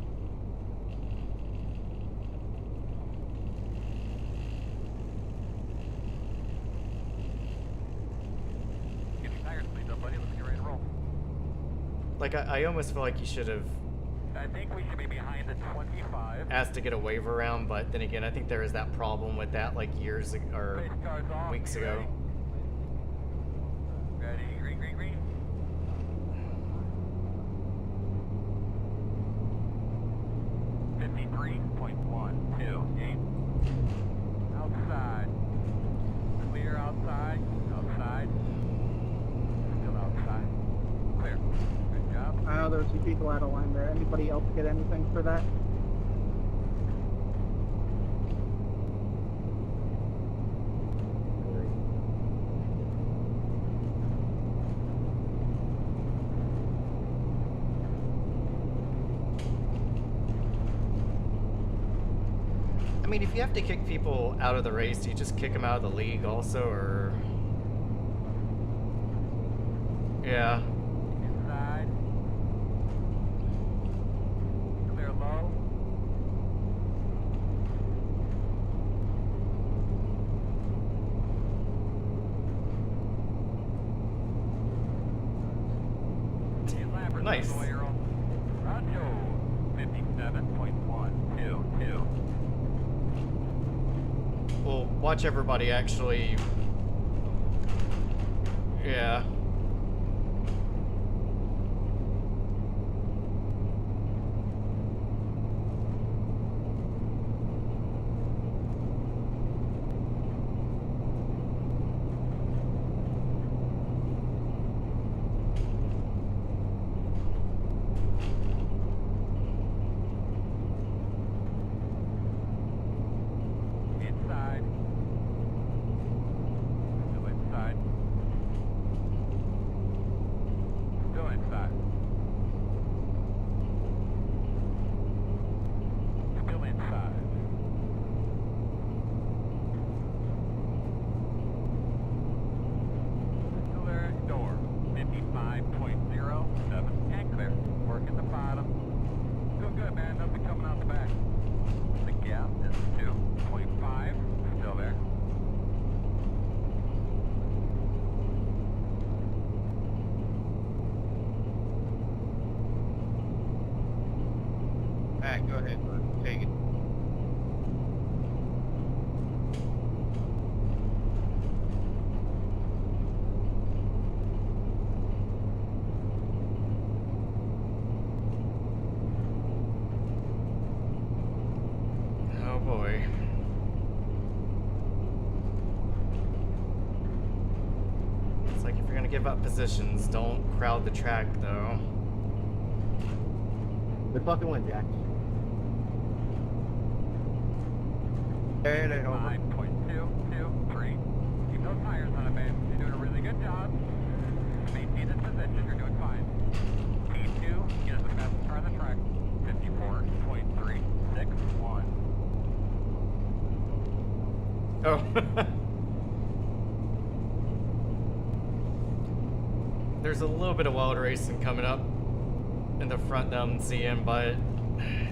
Like, I almost feel like you should have... I think we should be behind the 25. Asked to get a waiver round, but then again, I think there is that problem with that, like, years ago, or weeks ago. Ready, green, green, green. Outside. Clear outside. Outside. Still outside. Clear. Good job. I know there's some people out of line there. Anybody else get anything for that? I mean, if you have to kick people out of the race, do you just kick them out of the league also, or... Yeah. Inside. Clear low. nice. Roger. 57.122. Well, watch everybody actually. Yeah. Inside. Still inside. Still inside. Still inside. Still there at door. 55.07 and clear. Working the bottom. Doing good, man. Nothing coming out the back. The gap is 2.5. Still there. Alright, go ahead, bud. Take it. Oh boy. It's like if you're gonna give up positions, don't crowd the track though. Good fucking win, Jack. And it over. 9.223. Keep those tires on it, babe. You're doing a really good job. Maintain this position. You're doing fine. P2, get us the fastest car on the track. 54.361. Oh. There's a little bit of wild racing coming up in the front that I'm seeing, but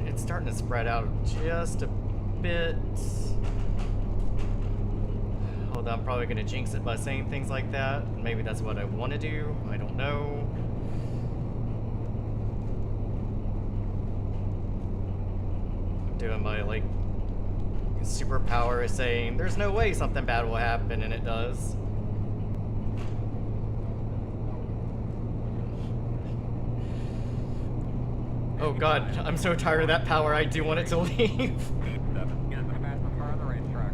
it's starting to spread out just a bit. Although I'm probably going to jinx it by saying things like that. Maybe that's what I want to do. I don't know. Doing my, like, superpower is saying, there's no way something bad will happen, and it does. Oh god, I'm so tired of that power, I do want it to leave. P7, get us the fastest car on the racetrack.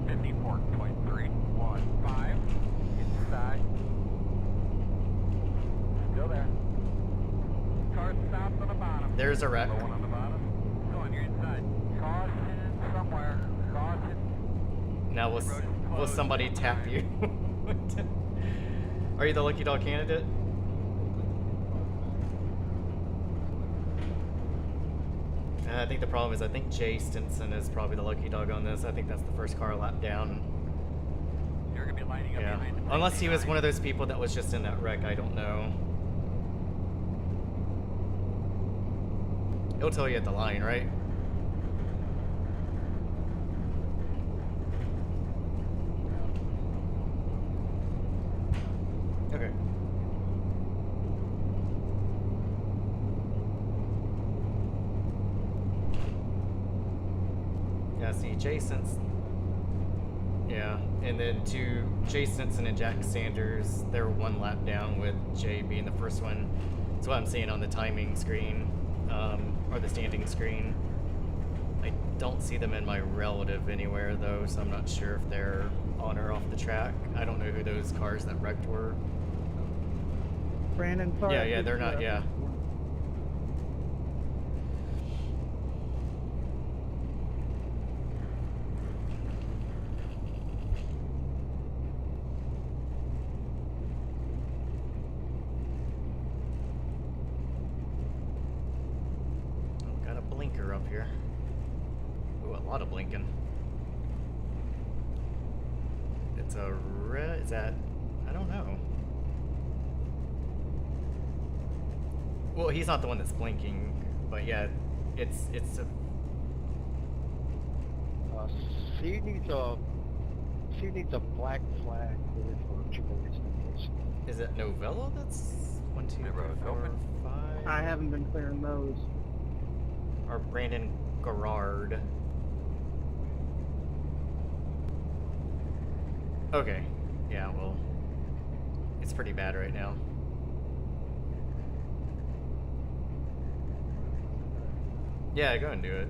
54.315. Inside. Still there. Car stops on the bottom. There's a wreck. Low one on the bottom. Go on, you're inside. Caution somewhere. Caution. Now will somebody tap you? Are you the lucky dog candidate? I think the problem is I think Jay Stinson is probably the lucky dog on this. I think that's the first car lap down. You're gonna be lining up behind the Unless he was one of those people that was just in that wreck, I don't know. It'll tell you at the line, right? Okay. Yeah, see, Jason's. Yeah, and then Jay Stinson and Jack Sanders, they're one lap down with Jay being the first one. That's what I'm seeing on the timing screen, or the standing screen. I don't see them in my relative anywhere though, so I'm not sure if they're on or off the track. I don't know who those cars that wrecked were. Brandon, sorry. Yeah, they're not, yeah. Blinker up here. Ooh, a lot of blinking. It's a red. Is that? I don't know. Well, he's not the one that's blinking, but yeah, it's a. She needs a black flag for triple. Is it Novella? That's 1, 2, 3, 4, 5. I haven't been clearing those. Or Brandon Garrard. Okay. Yeah, well, it's pretty bad right now. Yeah, go and do it.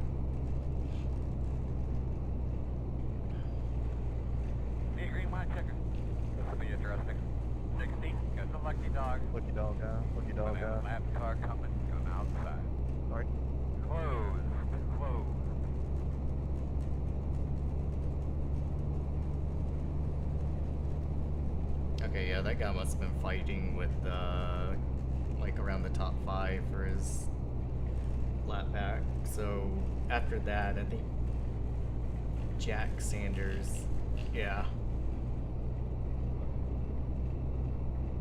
Hey, green line checker. This will be interesting. 60. Got the lucky dog. Lucky dog guy. Lucky dog guy. Lap car coming outside. Sorry. Closed. Closed. Okay, yeah, that guy must have been fighting with, like, around the top 5 for his lap back. So, after that, I think Jack Sanders, yeah.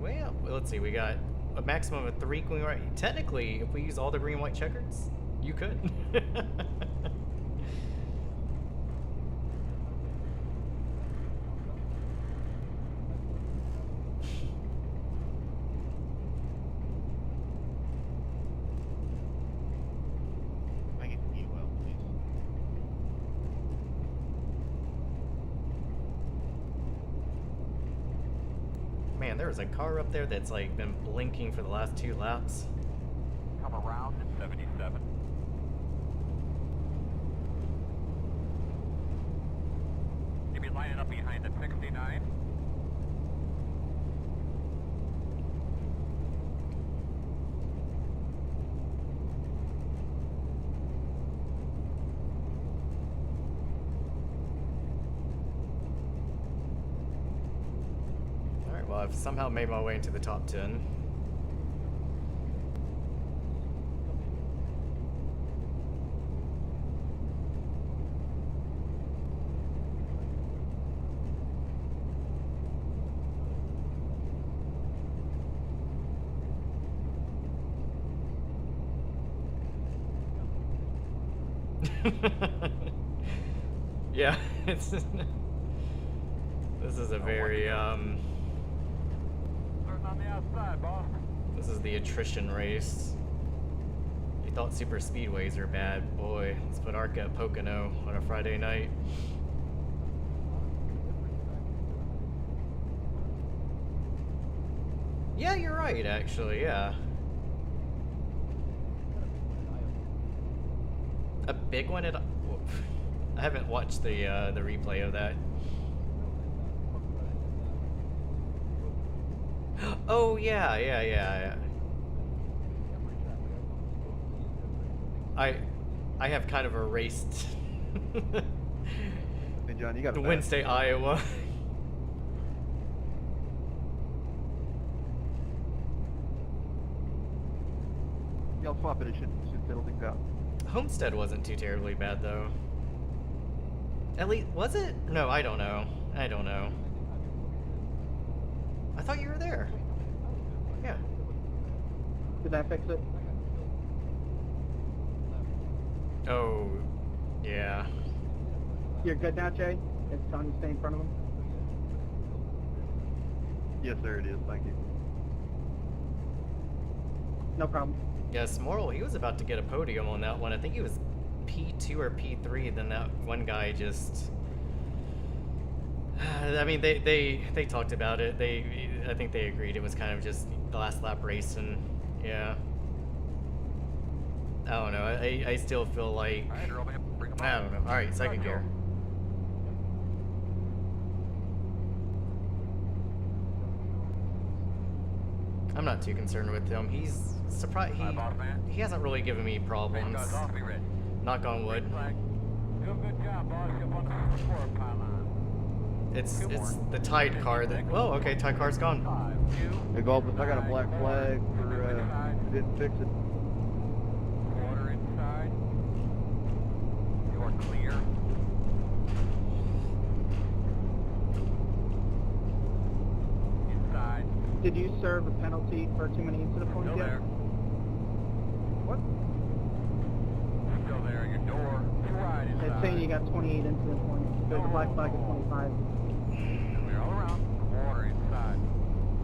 Well, let's see, we got a maximum of 3 green white. Technically, if we use all the green white checkers, you could. I get the EOL, please. Man, there's a car up there that's like been blinking for the last 2 laps. Come around at 77. You be lining up behind the 69. Alright, well, I've somehow made my way into the top 10. Yeah, it's this is a very Starting on the outside, boss. this is the attrition race. You thought super speedways are bad, boy. Let's put ARCA at Pocono on a Friday night. Yeah, you're right, actually. Yeah, a big one at. I haven't watched the replay of that. Oh yeah. I have kind of erased Hey, John, you got the Wednesday, Iowa. Y'all swap it. It should settle things out. Homestead wasn't too terribly bad though. At least, was it? No, I don't know. I thought you were there. Yeah. Did I fix it? Oh, yeah. You're good now, Jay? It's telling you to stay in front of him? Yes, sir, it is. Thank you. No problem. Yes, Moral, he was about to get a podium on that one. I think he was P2 or P3, then that one guy just... I mean, they talked about it. I think they agreed it was kind of just the last lap race, and yeah. I don't know. I still feel like... All right, roll man. Bring 'em I on. don't know. Alright, second gear. I'm not too concerned with him. He's surprised. Hi, boss man. He hasn't really given me Red problems. car's off, be ready. Knock on wood. Green flag. Do a good job, boss. You're on the support pylon. It's Good morning. the Tide car that... Whoa, okay, Tide car's gone. 5, 2, Hey, Goldman, I got a black flag for didn't fix it. quarter inside. You are clear. Inside. Did you serve a penalty for too many incident points Still yet? there. What? Still there. Your door. To right inside. It's saying you got 28 incident points. There's a black flag at 25. Clear all around. Quarter inside.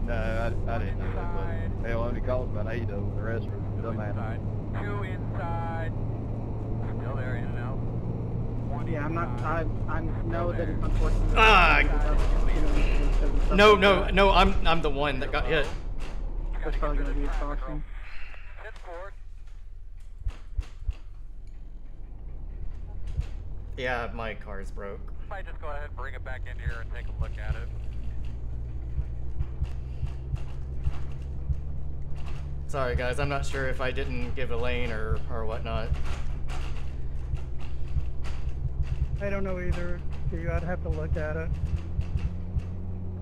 No, I didn't know that, Inside. Hell, only calls about 8 though. The rest are Two dumb inside. Two inside. Still there, in and out. One Yeah, I'm not. inside. I know that it's unfortunate. No, no, no. I'm the one that got hit. That's probably gonna be a caution. Hit forward. Yeah, my car's broke. Might just go ahead and bring it back in here and take a look at it. Sorry guys, I'm not sure if I didn't give a lane or whatnot. I don't know either. You I'd have to look at it.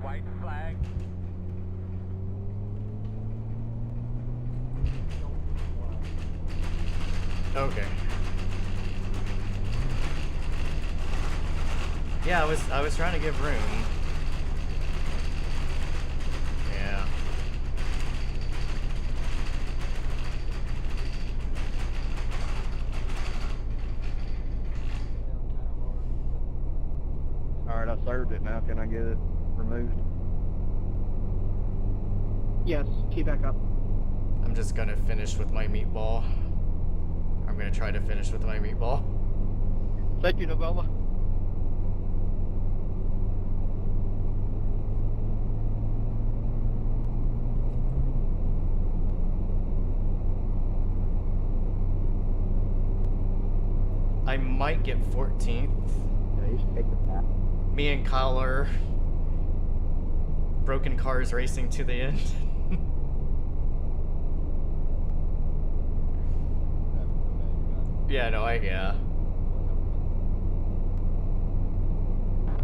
White flag. Okay. Yeah, I was trying to give room. Yeah. Alright, I served it now. Can I get it removed? Yes, key back up. I'm just gonna finish with my meatball. I'm gonna try to finish with my meatball. Thank you, Novella. I might get 14th. Yeah, you should take the path. Me and Kyle are broken cars racing to the end. Yeah, no, yeah.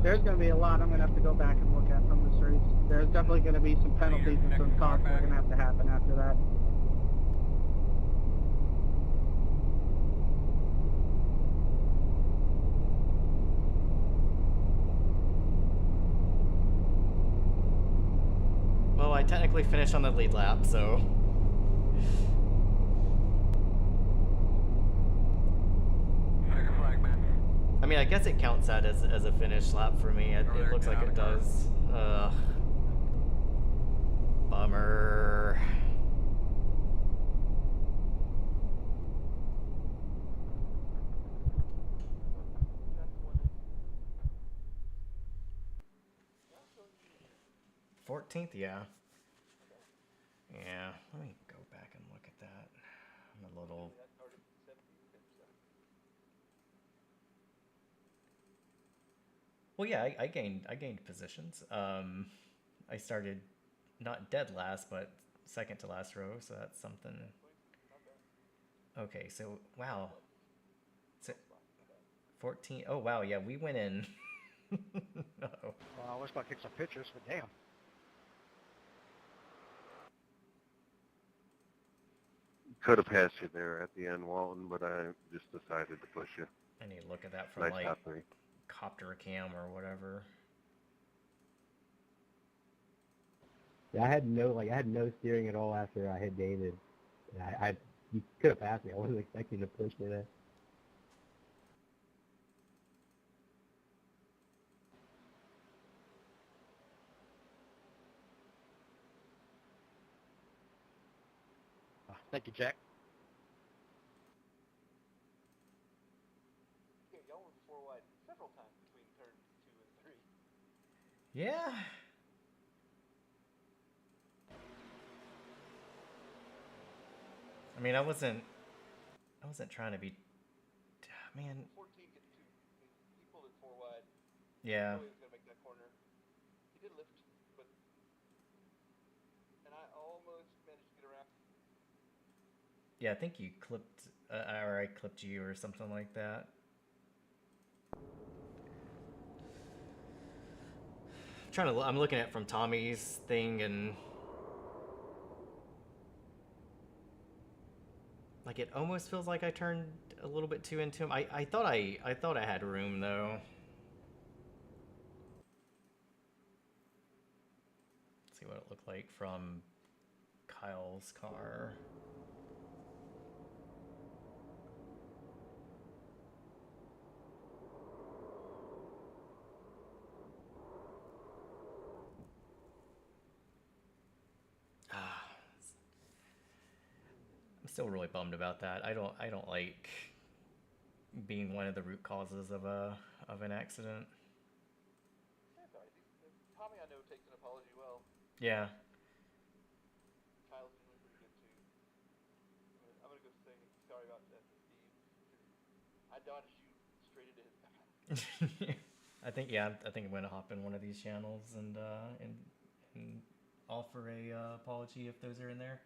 There's going to be a lot I'm going to have to go back and look at from this race. There's definitely going to be some penalties and some costs that are going to have to happen after that. Well, I technically finished on the lead lap, so... I mean, I guess it counts that as a finish lap for me. It looks like it does. Bummer. $14th, yeah. Yeah, let me go back and look at that. I'm a little... Well, yeah, I gained positions. I started not dead last, but second to last row, so that's something. Okay, so wow, so 14. Oh wow, yeah, we went in. No. Well, I was about to take some pictures, but damn. Could have passed you there at the end, Walton, but I just decided to push you. I need to look at that from Nice like top three. copter cam or whatever. Yeah, I had no steering at all after I hit David. You could have passed me. I wasn't expecting to push me there. Thank you, Jack. Yeah, y'all were 4 wide several times between turns 2 and 3. Yeah. I mean, I wasn't trying to be. Man. 14 gets 2. He pulled it 4 wide. Yeah. He was gonna make that corner. He did lift, but and I almost managed to get around. Yeah, I think you clipped, or I clipped you or something like that. I'm looking at it from Tommy's thing, and like it almost feels like I turned a little bit too into him. I thought I had room though. Let's see what it looked like from Kyle's car. I'm still really bummed about that. I don't like being one of the root causes of an accident. That's all right. Tommy, I know, takes an apology well. Yeah. Kyle's usually pretty good too. I'm gonna go say sorry about that to Steve. I don't want to shoot straight into his back. I think I'm gonna hop in one of these channels and offer a apology if those are in there.